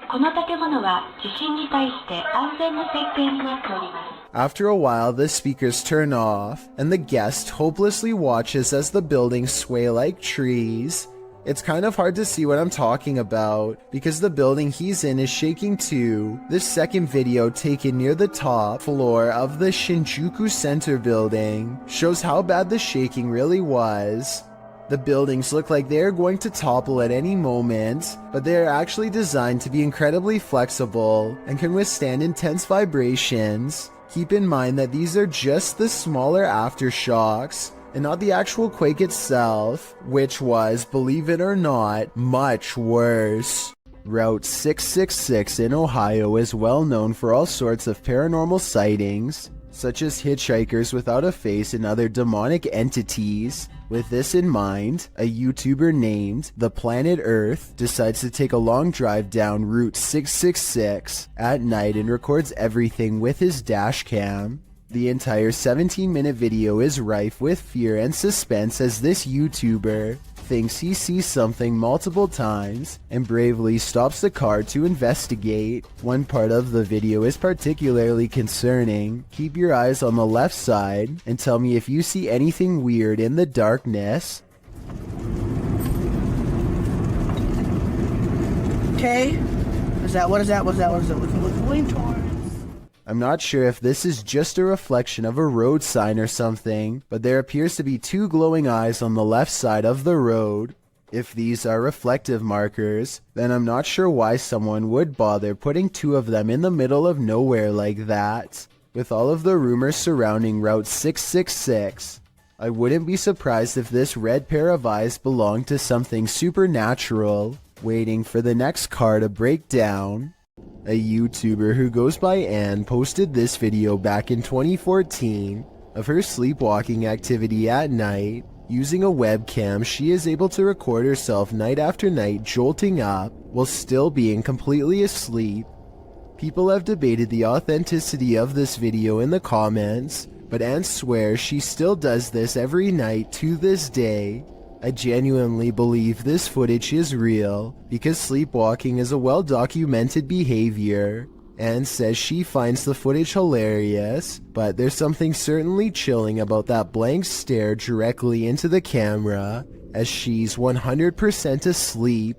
この建物は地震に対して安全な設計になっております。 After a while, the speakers turn off, and the guest hopelessly watches as the buildings sway like trees. It's kind of hard to see what I'm talking about, because the building he's in is shaking too. This second video, taken near the top floor of the Shinjuku Center building, shows how bad the shaking really was. The buildings look like they're going to topple at any moment, but they are actually designed to be incredibly flexible and can withstand intense vibrations. Keep in mind that these are just the smaller aftershocks and not the actual quake itself, which was, believe it or not, much worse. Route 666 in Ohio is well known for all sorts of paranormal sightings, such as hitchhikers without a face and other demonic entities. With this in mind, a YouTuber named The Planet Earth decides to take a long drive down Route 666 at night and records everything with his dash cam. The entire 17-minute video is rife with fear and suspense as this YouTuber thinks he sees something multiple times and bravely stops the car to investigate. One part of the video is particularly concerning. Keep your eyes on the left side and tell me if you see anything weird in the darkness. Okay. What is that? What's going towards? I'm not sure if this is just a reflection of a road sign or something, but there appears to be two glowing eyes on the left side of the road. If these are reflective markers, then I'm not sure why someone would bother putting two of them in the middle of nowhere like that. With all of the rumors surrounding Route 666, I wouldn't be surprised if this red pair of eyes belonged to something supernatural, waiting for the next car to break down. A YouTuber who goes by Anne posted this video back in 2014 of her sleepwalking activity at night. Using a webcam, she is able to record herself night after night jolting up while still being completely asleep. People have debated the authenticity of this video in the comments, but Anne swears she still does this every night to this day. I genuinely believe this footage is real, because sleepwalking is a well-documented behavior. Anne says she finds the footage hilarious, but there's something certainly chilling about that blank stare directly into the camera, as she's 100% asleep.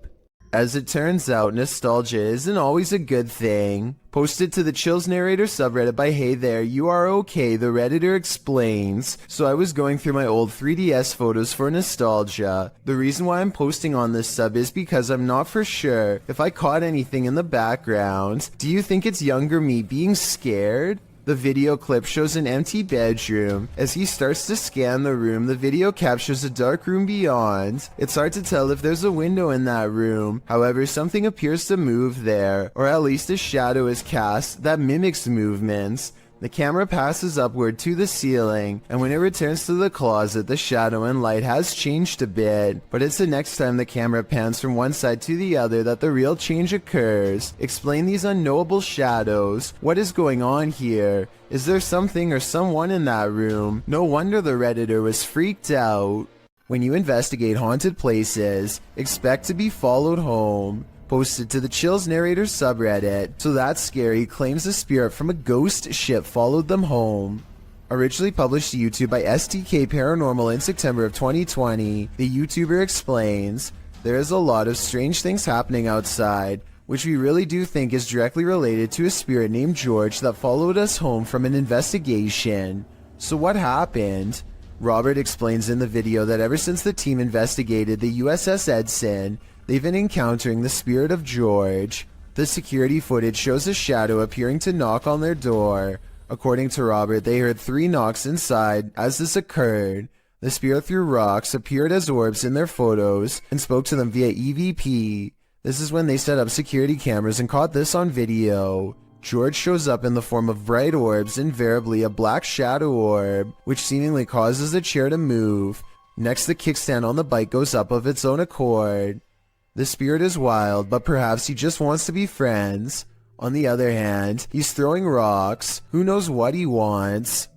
As it turns out, nostalgia isn't always a good thing. Posted to the Chills Narrator subreddit by Hey There, You Are Okay, the Redditor explains, so I was going through my old 3DS photos for nostalgia. The reason why I'm posting on this sub is because I'm not for sure if I caught anything in the background. Do you think it's younger me being scared? The video clip shows an empty bedroom. As he starts to scan the room, the video captures a dark room beyond. It's hard to tell if there's a window in that room. However, something appears to move there, or at least a shadow is cast that mimics movements. The camera passes upward to the ceiling, and when it returns to the closet, the shadow and light has changed a bit, but it's the next time the camera pans from one side to the other that the real change occurs. Explain these unknowable shadows. What is going on here? Is there something or someone in that room? No wonder the Redditor was freaked out. When you investigate haunted places, expect to be followed home. Posted to the Chills Narrator subreddit, So That's Scary claims a spirit from a ghost ship followed them home. Originally published to YouTube by STK Paranormal in September of 2020, the YouTuber explains, there is a lot of strange things happening outside, which we really do think is directly related to a spirit named George that followed us home from an investigation. So what happened? Robert explains in the video that ever since the team investigated the USS Edson, they've been encountering the spirit of George. The security footage shows a shadow appearing to knock on their door. According to Robert, they heard 3 knocks inside as this occurred. The spirit threw rocks, appeared as orbs in their photos, and spoke to them via EVP. This is when they set up security cameras and caught this on video. George shows up in the form of bright orbs, invariably a black shadow orb, which seemingly causes the chair to move. Next, the kickstand on the bike goes up of its own accord. The spirit is wild, but perhaps he just wants to be friends. On the other hand, he's throwing rocks. Who knows what he wants?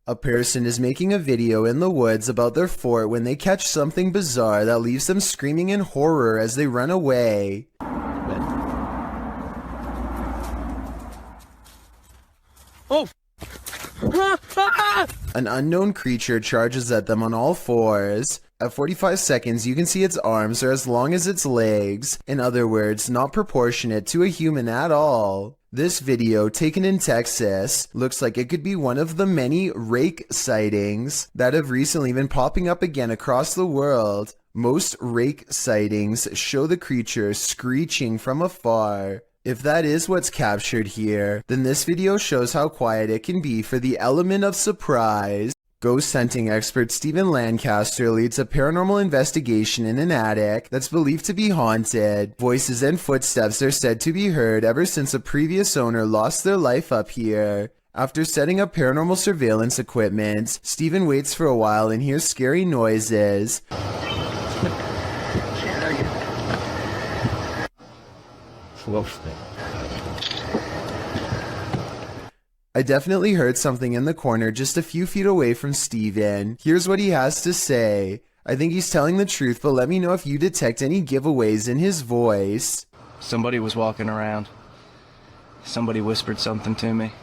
A person is making a video in the woods about their fort when they catch something bizarre that leaves them screaming in horror as they run away. Oh! An unknown creature charges at them on all fours. At 45 seconds, you can see its arms are as long as its legs. In other words, not proportionate to a human at all. This video, taken in Texas, looks like it could be one of the many Rake sightings that have recently been popping up again across the world. Most Rake sightings show the creature screeching from afar. If that is what's captured here, then this video shows how quiet it can be for the element of surprise. Ghost hunting expert Stephen Lancaster leads a paranormal investigation in an attic that's believed to be haunted. Voices and footsteps are said to be heard ever since a previous owner lost their life up here. After setting up paranormal surveillance equipment, Stephen waits for a while and hears scary noises. I definitely heard something in the corner just a few feet away from Steven. Here's what he has to say. I think he's telling the truth, but let me know if you detect any giveaways in his voice. Somebody was walking around. Somebody whispered something to me.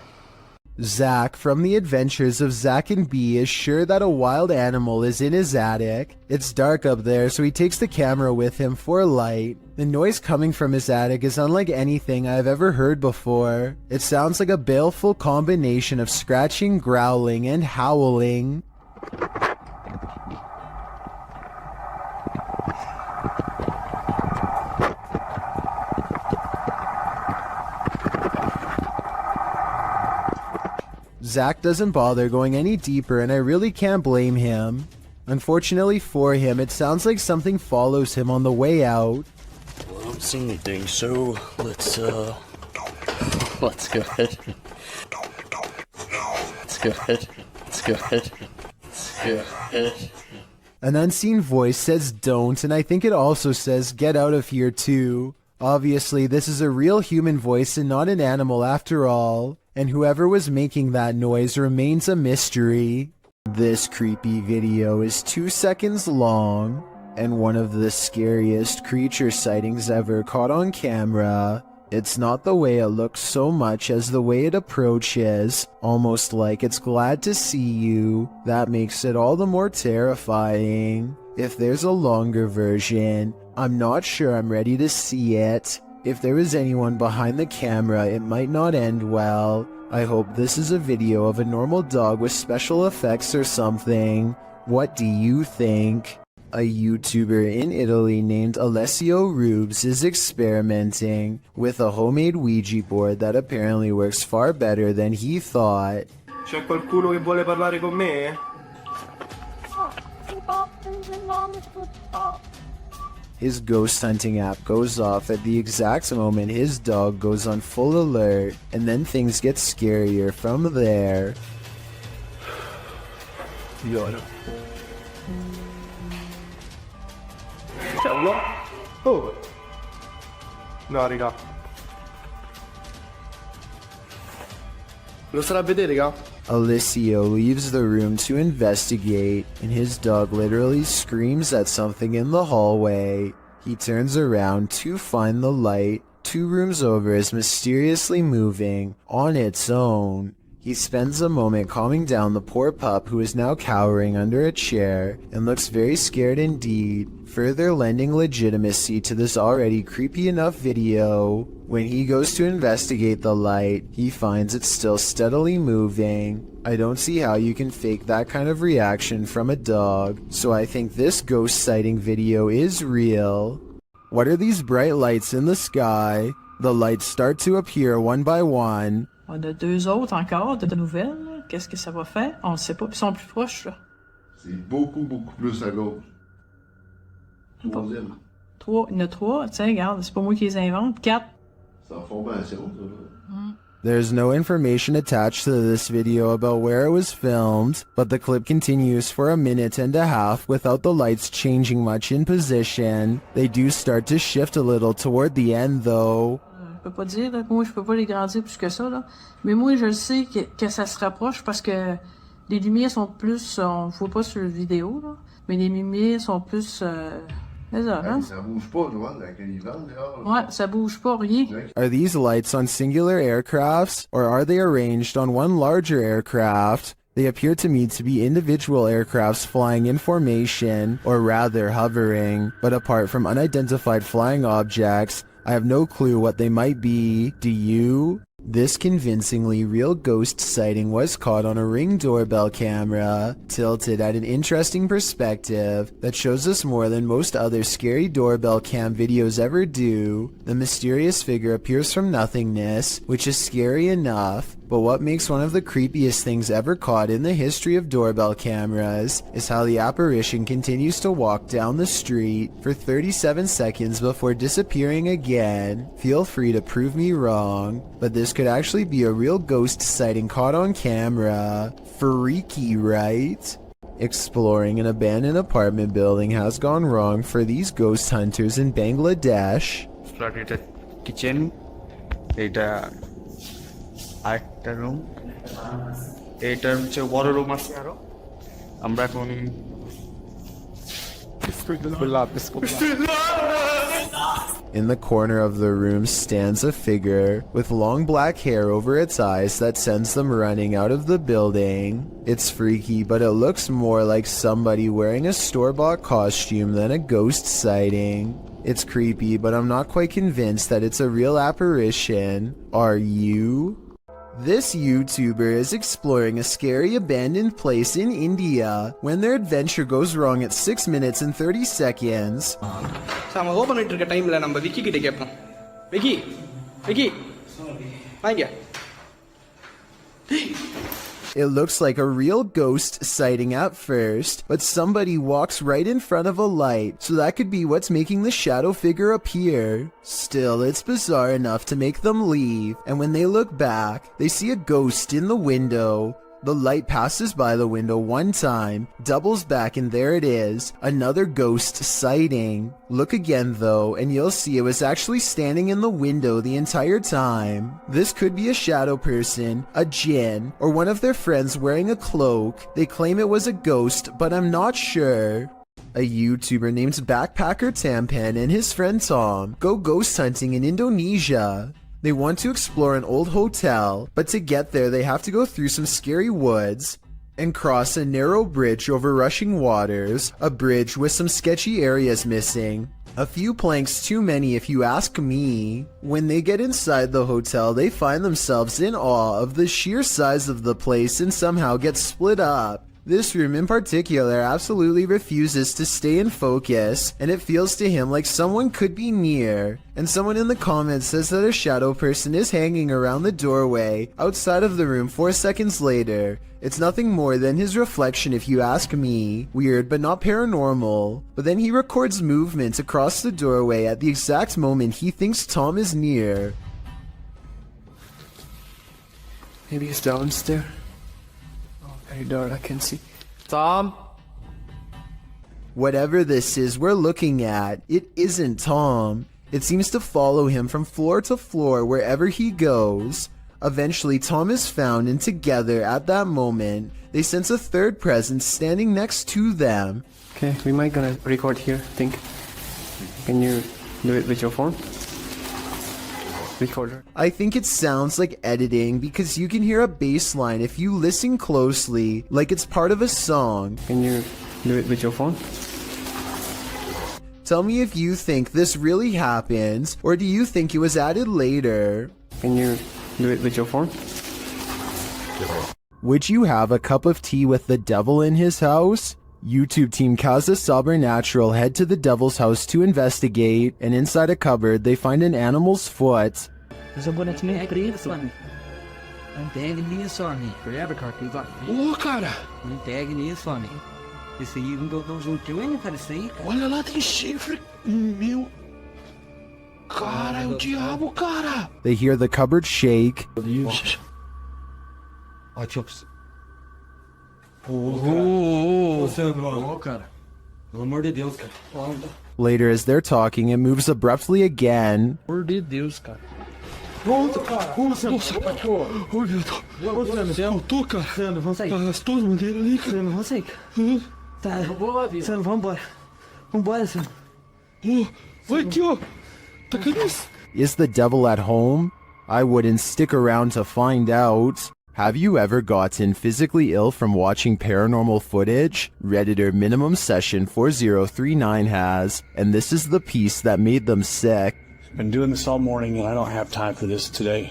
Zach from The Adventures of Zach and Bee is sure that a wild animal is in his attic. It's dark up there, so he takes the camera with him for light. The noise coming from his attic is unlike anything I've ever heard before. It sounds like a baleful combination of scratching, growling, and howling. Zach doesn't bother going any deeper, and I really can't blame him. Unfortunately for him, it sounds like something follows him on the way out. Well, I don't see anything, so let's go ahead. Let's go ahead. Let's go ahead. Let's go ahead. An unseen voice says don't, and I think it also says get out of here too. Obviously, this is a real human voice and not an animal after all. And whoever was making that noise remains a mystery. This creepy video is 2 seconds long, and one of the scariest creature sightings ever caught on camera. It's not the way it looks so much as the way it approaches, almost like it's glad to see you. That makes it all the more terrifying. If there's a longer version, I'm not sure I'm ready to see it. If there is anyone behind the camera, it might not end well. I hope this is a video of a normal dog with special effects or something. What do you think? A YouTuber in Italy named Alessio Rubes is experimenting with a homemade Ouija board that apparently works far better than he thought. C'è qualcuno che vuole parlare con me? His ghost hunting app goes off at the exact moment his dog goes on full alert, and then things get scarier from there. Oh! No, raga. Lo sarà a vedere, raga? Alessio leaves the room to investigate, and his dog literally screams at something in the hallway. He turns around to find the light 2 rooms over is mysteriously moving on its own. He spends a moment calming down the poor pup who is now cowering under a chair and looks very scared indeed, further lending legitimacy to this already creepy enough video. When he goes to investigate the light, he finds it still steadily moving. I don't see how you can fake that kind of reaction from a dog, so I think this ghost sighting video is real. What are these bright lights in the sky? The lights start to appear one by one. On a 2 autres encore de nouvelles. Qu'est-ce que ça va faire? On ne sait pas. Ils sont plus proches, là. C'est beaucoup plus à gauche. Troisième. 3. Il y en a 3. Tiens, regarde, c'est pas moi qui les invente. 4. C'est en formation, ça. There's no information attached to this video about where it was filmed, but the clip continues for a minute and a half without the lights changing much in position. They do start to shift a little toward the end though. Je peux pas dire, là, moi je peux pas les grandir plus que ça, là. Mais moi je sais que ça se rapproche parce que les lumières sont plus, on voit pas sur la vidéo, là, mais les lumières sont plus... Hein? Ça bouge pas, Joanne, avec les vents dehors. Ouais, ça bouge pas, rien. Are these lights on singular aircrafts, or are they arranged on one larger aircraft? They appear to me to be individual aircrafts flying in formation, or rather hovering, but apart from unidentified flying objects, I have no clue what they might be. Do you? This convincingly real ghost sighting was caught on a Ring doorbell camera, tilted at an interesting perspective that shows us more than most other scary doorbell cam videos ever do. The mysterious figure appears from nothingness, which is scary enough, but what makes one of the creepiest things ever caught in the history of doorbell cameras is how the apparition continues to walk down the street for 37 seconds before disappearing again. Feel free to prove me wrong, but this could actually be a real ghost sighting caught on camera. Freaky, right? Exploring an abandoned apartment building has gone wrong for these ghost hunters in Bangladesh. Kitchen, একটা room, এটা হচ্ছে বড় room আছে আরো। আমরা এখন In the corner of the room stands a figure with long black hair over its eyes that sends them running out of the building. It's freaky, but it looks more like somebody wearing a store-bought costume than a ghost sighting. It's creepy, but I'm not quite convinced that it's a real apparition. Are you? This YouTuber is exploring a scary abandoned place in India when their adventure goes wrong at 6 minutes and 30 seconds. நம்ம open பண்ணிட்டு இருக்க டைம்ல நம்ம விக்கி கிட்ட கேட்போம். விக்கி வாங்க. It looks like a real ghost sighting at first, but somebody walks right in front of a light, so that could be what's making the shadow figure appear. Still, it's bizarre enough to make them leave, and when they look back, they see a ghost in the window. The light passes by the window one time, doubles back, and there it is, another ghost sighting. Look again though, and you'll see it was actually standing in the window the entire time. This could be a shadow person, a djinn, or one of their friends wearing a cloak. They claim it was a ghost, but I'm not sure. A YouTuber named Backpacker Tampan and his friend Tom go ghost hunting in Indonesia. They want to explore an old hotel, but to get there they have to go through some scary woods and cross a narrow bridge over rushing waters, a bridge with some sketchy areas missing. A few planks too many if you ask me. When they get inside the hotel, they find themselves in awe of the sheer size of the place and somehow get split up. This room in particular absolutely refuses to stay in focus, and it feels to him like someone could be near. And someone in the comments says that a shadow person is hanging around the doorway outside of the room 4 seconds later. It's nothing more than his reflection if you ask me. Weird, but not paranormal. But then he records movement across the doorway at the exact moment he thinks Tom is near. Maybe he's downstairs. Very dark, I can see. Tom? Whatever this is we're looking at, it isn't Tom. It seems to follow him from floor to floor wherever he goes. Eventually, Tom is found, and together, at that moment, they sense a third presence standing next to them. Okay, we might gonna record here, I think. Can you do it with your phone? Recorder. I think it sounds like editing because you can hear a bass line if you listen closely, like it's part of a song. Can you do it with your phone? Tell me if you think this really happens, or do you think it was added later? Can you do it with your phone? Would you have a cup of tea with the devil in his house? YouTube team Kaza Sobernatural head to the devil's house to investigate, and inside a cupboard they find an animal's foot. There's a bonequinho acredito, mano. Não pega nisso, homem. Forever, cartoon. Ô, cara! Não pega nisso, homem. Esse aí não deu juntinho, hein, cara? Isso aí, cara. Olha lá, tem chifre. Meu... Cara, é o diabo, cara! They hear the cupboard shake. Ó, tio... cara. Pelo amor de Deus, cara. Later, as they're talking, it moves abruptly again. Pelo amor de Deus, cara. Nossa, cara! Nossa, cachorro! Ô, meu Deus! Voltou, cara! Sandro, vamos sair. As duas bandeiras ali, cara! Sandro, vamos sair. Tá, Sandro, vamos embora. Vambora, Sandro. Vai aqui, ó! Tá cadê isso? Is the devil at home? I wouldn't stick around to find out. Have you ever gotten physically ill from watching paranormal footage? Redditor Minimum Session 4039 has, and this is the piece that made them sick. Been doing this all morning and I don't have time for this today.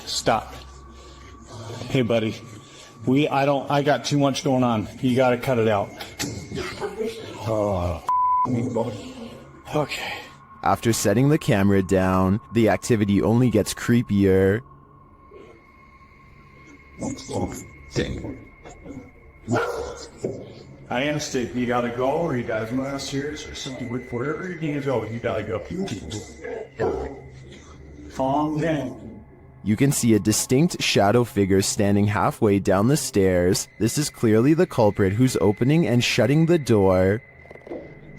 Stop. Hey, buddy. I got too much going on. You gotta cut it out. Oh, okay. After setting the camera down, the activity only gets creepier. I understand. You gotta go, or you guys want serious, or something with wherever you need to go. You gotta go. Calm down. You can see a distinct shadow figure standing halfway down the stairs. This is clearly the culprit who's opening and shutting the door.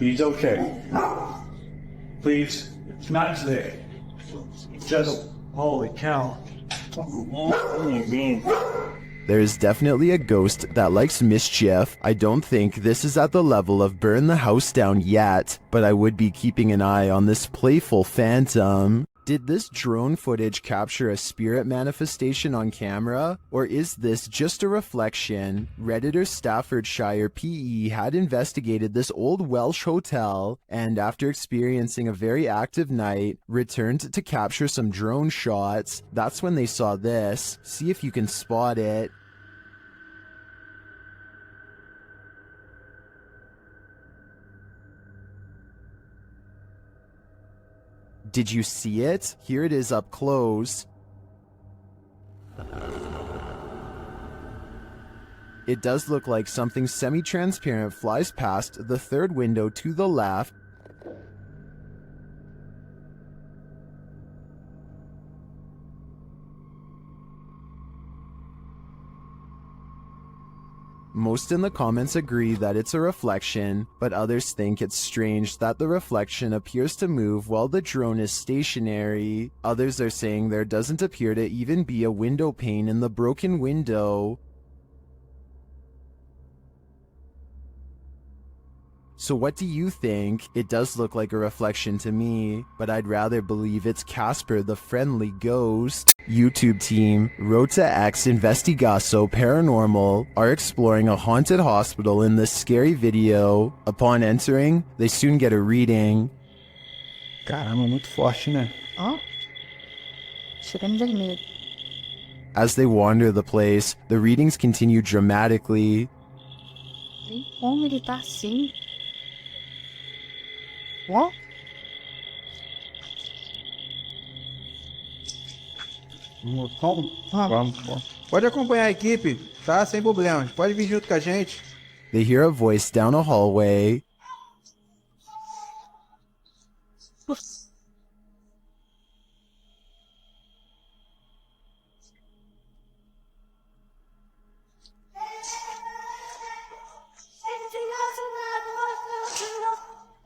He's okay. Please, it's not there. Just, holy cow. There is definitely a ghost that likes mischief. I don't think this is at the level of burn the house down yet, but I would be keeping an eye on this playful phantom. Did this drone footage capture a spirit manifestation on camera, or is this just a reflection? Redditor Staffordshire PE had investigated this old Welsh hotel, and after experiencing a very active night, returned to capture some drone shots. That's when they saw this. See if you can spot it. Did you see it? Here it is up close. It does look like something semi-transparent flies past the third window to the left. Most in the comments agree that it's a reflection, but others think it's strange that the reflection appears to move while the drone is stationary. Others are saying there doesn't appear to even be a window pane in the broken window. So what do you think? It does look like a reflection to me, but I'd rather believe it's Casper the friendly ghost. YouTube team Rota X Investigaso Paranormal are exploring a haunted hospital in this scary video. Upon entering, they soon get a reading. Caramba, muito forte, né? Oh. Chegando vermelho. As they wander the place, the readings continue dramatically. Nem como ele tá assim. Ó. Vamos. Pode acompanhar a equipe, tá? Sem problemas. Pode vir junto com a gente. They hear a voice down a hallway.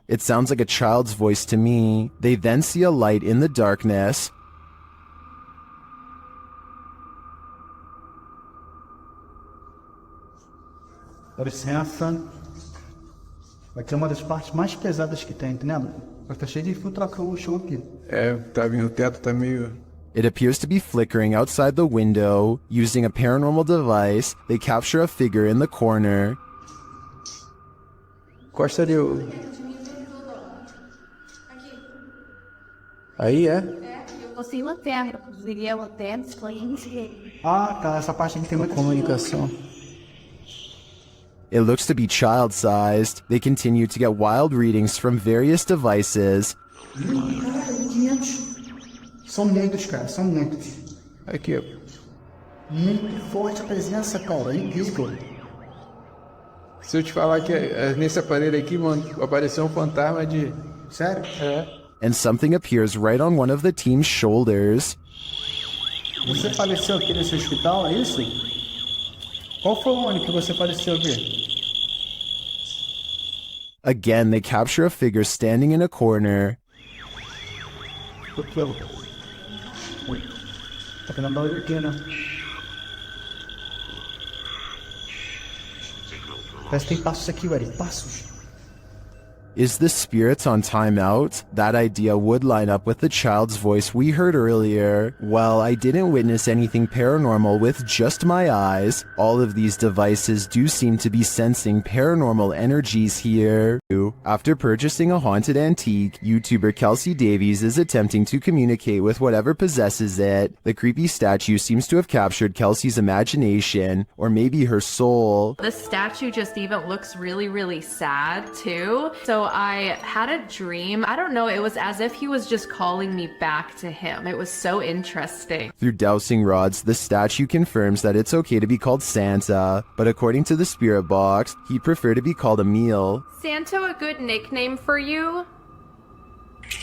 It sounds like a child's voice to me. They then see a light in the darkness. Dá licença. Aqui é uma das partes mais pesadas que tem, entendeu? Tá cheio de filtração no chão aqui. É, tá vindo o teto, tá meio... It appears to be flickering outside the window. Using a paranormal device, they capture a figure in the corner. Costa ali o... Aí é? Eu consigo até, conseguiria até desconhecer. Ah, tá. Essa parte aqui tem muita comunicação. It looks to be child-sized. They continue to get wild readings from various devices. São muitos, cara. São muitos. Aqui, ó. Muito forte a presença, cara. É incrível. Se eu te falar que nesse aparelho aqui, mano, apareceu um fantasma de... Sério? É. And something appears right on one of the team's shoulders. Você faleceu aqui nesse hospital, é isso? Qual foi o ano que você faleceu aqui? Again, they capture a figure standing in a corner. Tá querendo dar aqui, né? Parece que tem passos aqui, velho. Passos. Is the spirits on timeout? That idea would line up with the child's voice we heard earlier. Well, I didn't witness anything paranormal with just my eyes. All of these devices do seem to be sensing paranormal energies here. After purchasing a haunted antique, YouTuber Kelsey Davies is attempting to communicate with whatever possesses it. The creepy statue seems to have captured Kelsey's imagination, or maybe her soul. The statue just even looks really, really sad too. So I had a dream. I don't know, it was as if he was just calling me back to him. It was so interesting. Through dowsing rods, the statue confirms that it's okay to be called Santa, but according to the spirit box, he'd prefer to be called Emil. Santa a good nickname for you?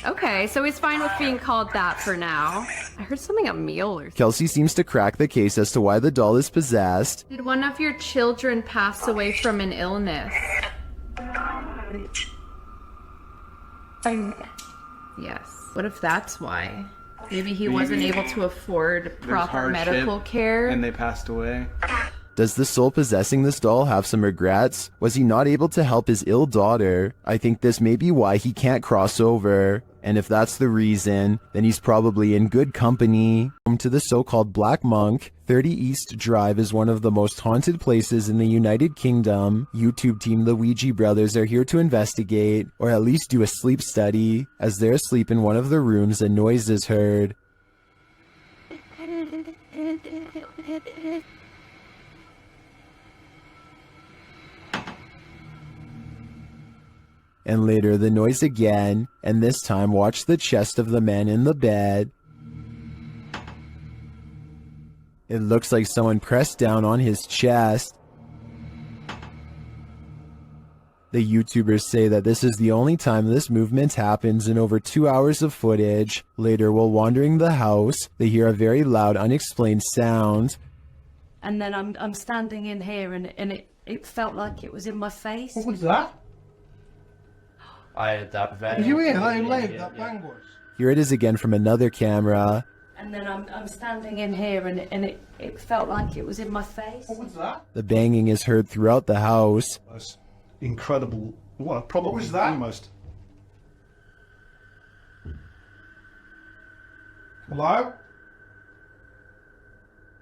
Okay, so he's fine with being called that for now. I heard something Emil or Kelsey seems to crack the case as to why the doll is possessed. Did one of your children pass away from an illness? Yes. What if that's why? Maybe he wasn't able to afford proper medical care. And they passed away. Does the soul possessing this doll have some regrets? Was he not able to help his ill daughter? I think this may be why he can't cross over. And if that's the reason, then he's probably in good company. Home to the so-called Black Monk, 30 East Drive is one of the most haunted places in the United Kingdom. YouTube team the Ouija brothers are here to investigate, or at least do a sleep study. As they're asleep in one of the rooms, a noise is heard. And later the noise again, and this time watch the chest of the man in the bed. It looks like someone pressed down on his chest. The YouTubers say that this is the only time this movement happens in over 2 hours of footage. Later, while wandering the house, they hear a very loud, unexplained sound. And then I'm standing in here and it felt like it was in my face. What was that? You in? I laid that language. Here it is again from another camera. And then I'm standing in here and it felt like it was in my face. What was that? The banging is heard throughout the house. That's incredible. What? Probably What was that? almost. Hello?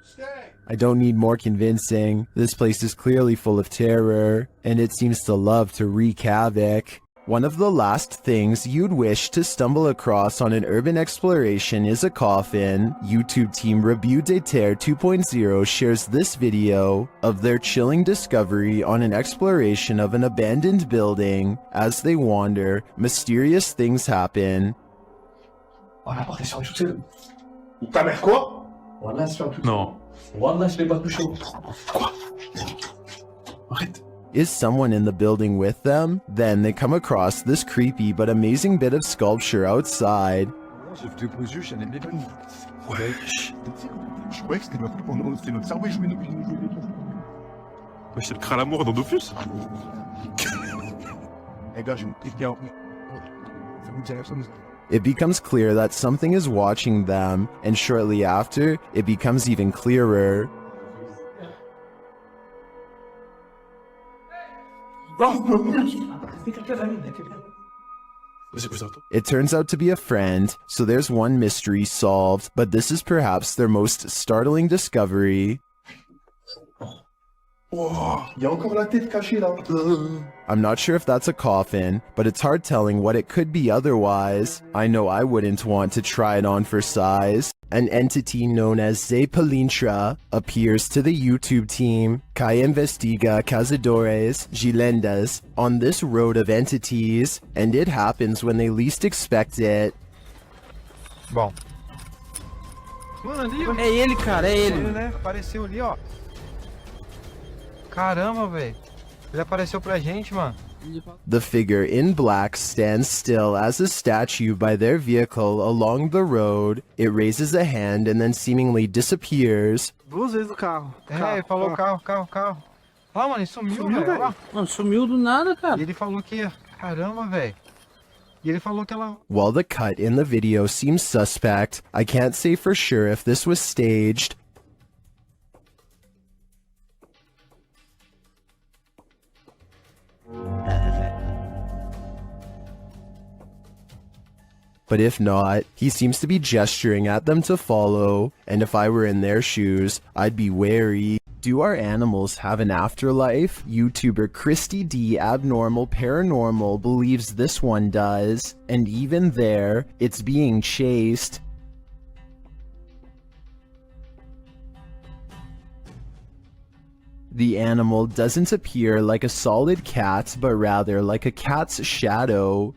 Stay. I don't need more convincing. This place is clearly full of terror, and it seems to love to wreak havoc. One of the last things you'd wish to stumble across on an urban exploration is a coffin. YouTube team Review de Terre 2.0 shares this video of their chilling discovery on an exploration of an abandoned building. As they wander, mysterious things happen. On a porté sur le tout. Ta mère quoi? Voilà sur le tout. Non. Voilà, je l'ai pas touché. Quoi? Arrête. Is someone in the building with them? Then they come across this creepy but amazing bit of sculpture outside. Wesh. Je croyais que c'était notre cerveau, il jouait des trucs. Wesh, c'est le crâne à mort dans Dofus. Les gars, j'ai une petite ça vous dirait ça. It becomes clear that something is watching them, and shortly after, it becomes even clearer. It turns out to be a friend, so there's one mystery solved, but this is perhaps their most startling discovery. Oh, il y a encore la tête cachée là. I'm not sure if that's a coffin, but it's hard telling what it could be otherwise. I know I wouldn't want to try it on for size. An entity known as Zepalintra appears to the YouTube team que investiga cazadores y lendas on this road of entities, and it happens when they least expect it. Bom. Mano, ali, ó. É ele, cara, é ele. Né? Apareceu ali, ó. Caramba, velho. Ele apareceu pra gente, mano. The figure in black stands still as a statue by their vehicle along the road. It raises a hand and then seemingly disappears. Duas vezes o carro. Ele falou carro. Ó, mano, ele sumiu, velho. Mano, sumiu do nada, cara. E ele falou que... Caramba, velho. E ele falou que ela... While the cut in the video seems suspect, I can't say for sure if this was staged. But if not, he seems to be gesturing at them to follow, and if I were in their shoes, I'd be wary. Do our animals have an afterlife? YouTuber Christy D Abnormal Paranormal believes this one does, and even there, it's being chased. The animal doesn't appear like a solid cat, but rather like a cat's shadow.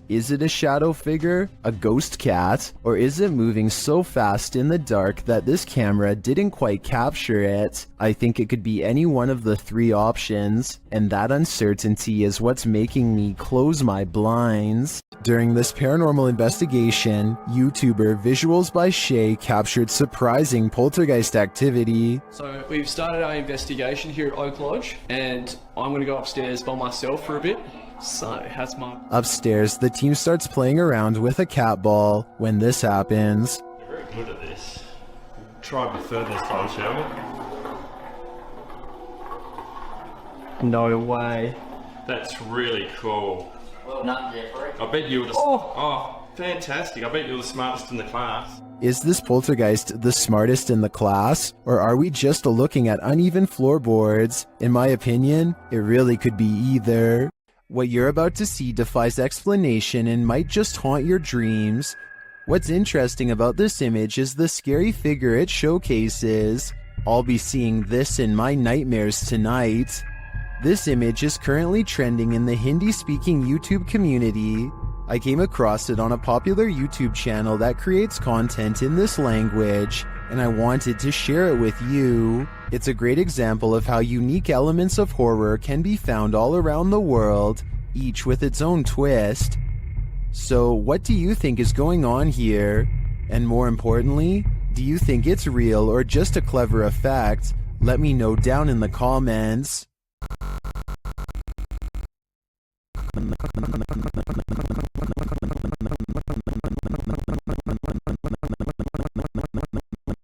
Is it a shadow figure, a ghost cat, or is it moving so fast in the dark that this camera didn't quite capture it? I think it could be any one of the three options, and that uncertainty is what's making me close my blinds. During this paranormal investigation, YouTuber Visuals by Shay captured surprising poltergeist activity. So we've started our investigation here at Oak Lodge, and I'm going to go upstairs by myself for a bit. So, that's my... Upstairs, the team starts playing around with a cat ball when this happens. You're very good at this. Try a bit further this time, shall we? No way. That's really cool. Well done, Jeffrey. I bet you were the... Oh, fantastic. I bet you were the smartest in the class. Is this poltergeist the smartest in the class, or are we just looking at uneven floorboards? In my opinion, it really could be either. What you're about to see defies explanation and might just haunt your dreams. What's interesting about this image is the scary figure it showcases. I'll be seeing this in my nightmares tonight. This image is currently trending in the Hindi-speaking YouTube community. I came across it on a popular YouTube channel that creates content in this language, and I wanted to share it with you. It's a great example of how unique elements of horror can be found all around the world, each with its own twist. So, what do you think is going on here? And more importantly, do you think it's real or just a clever effect? Let me know down in the comments.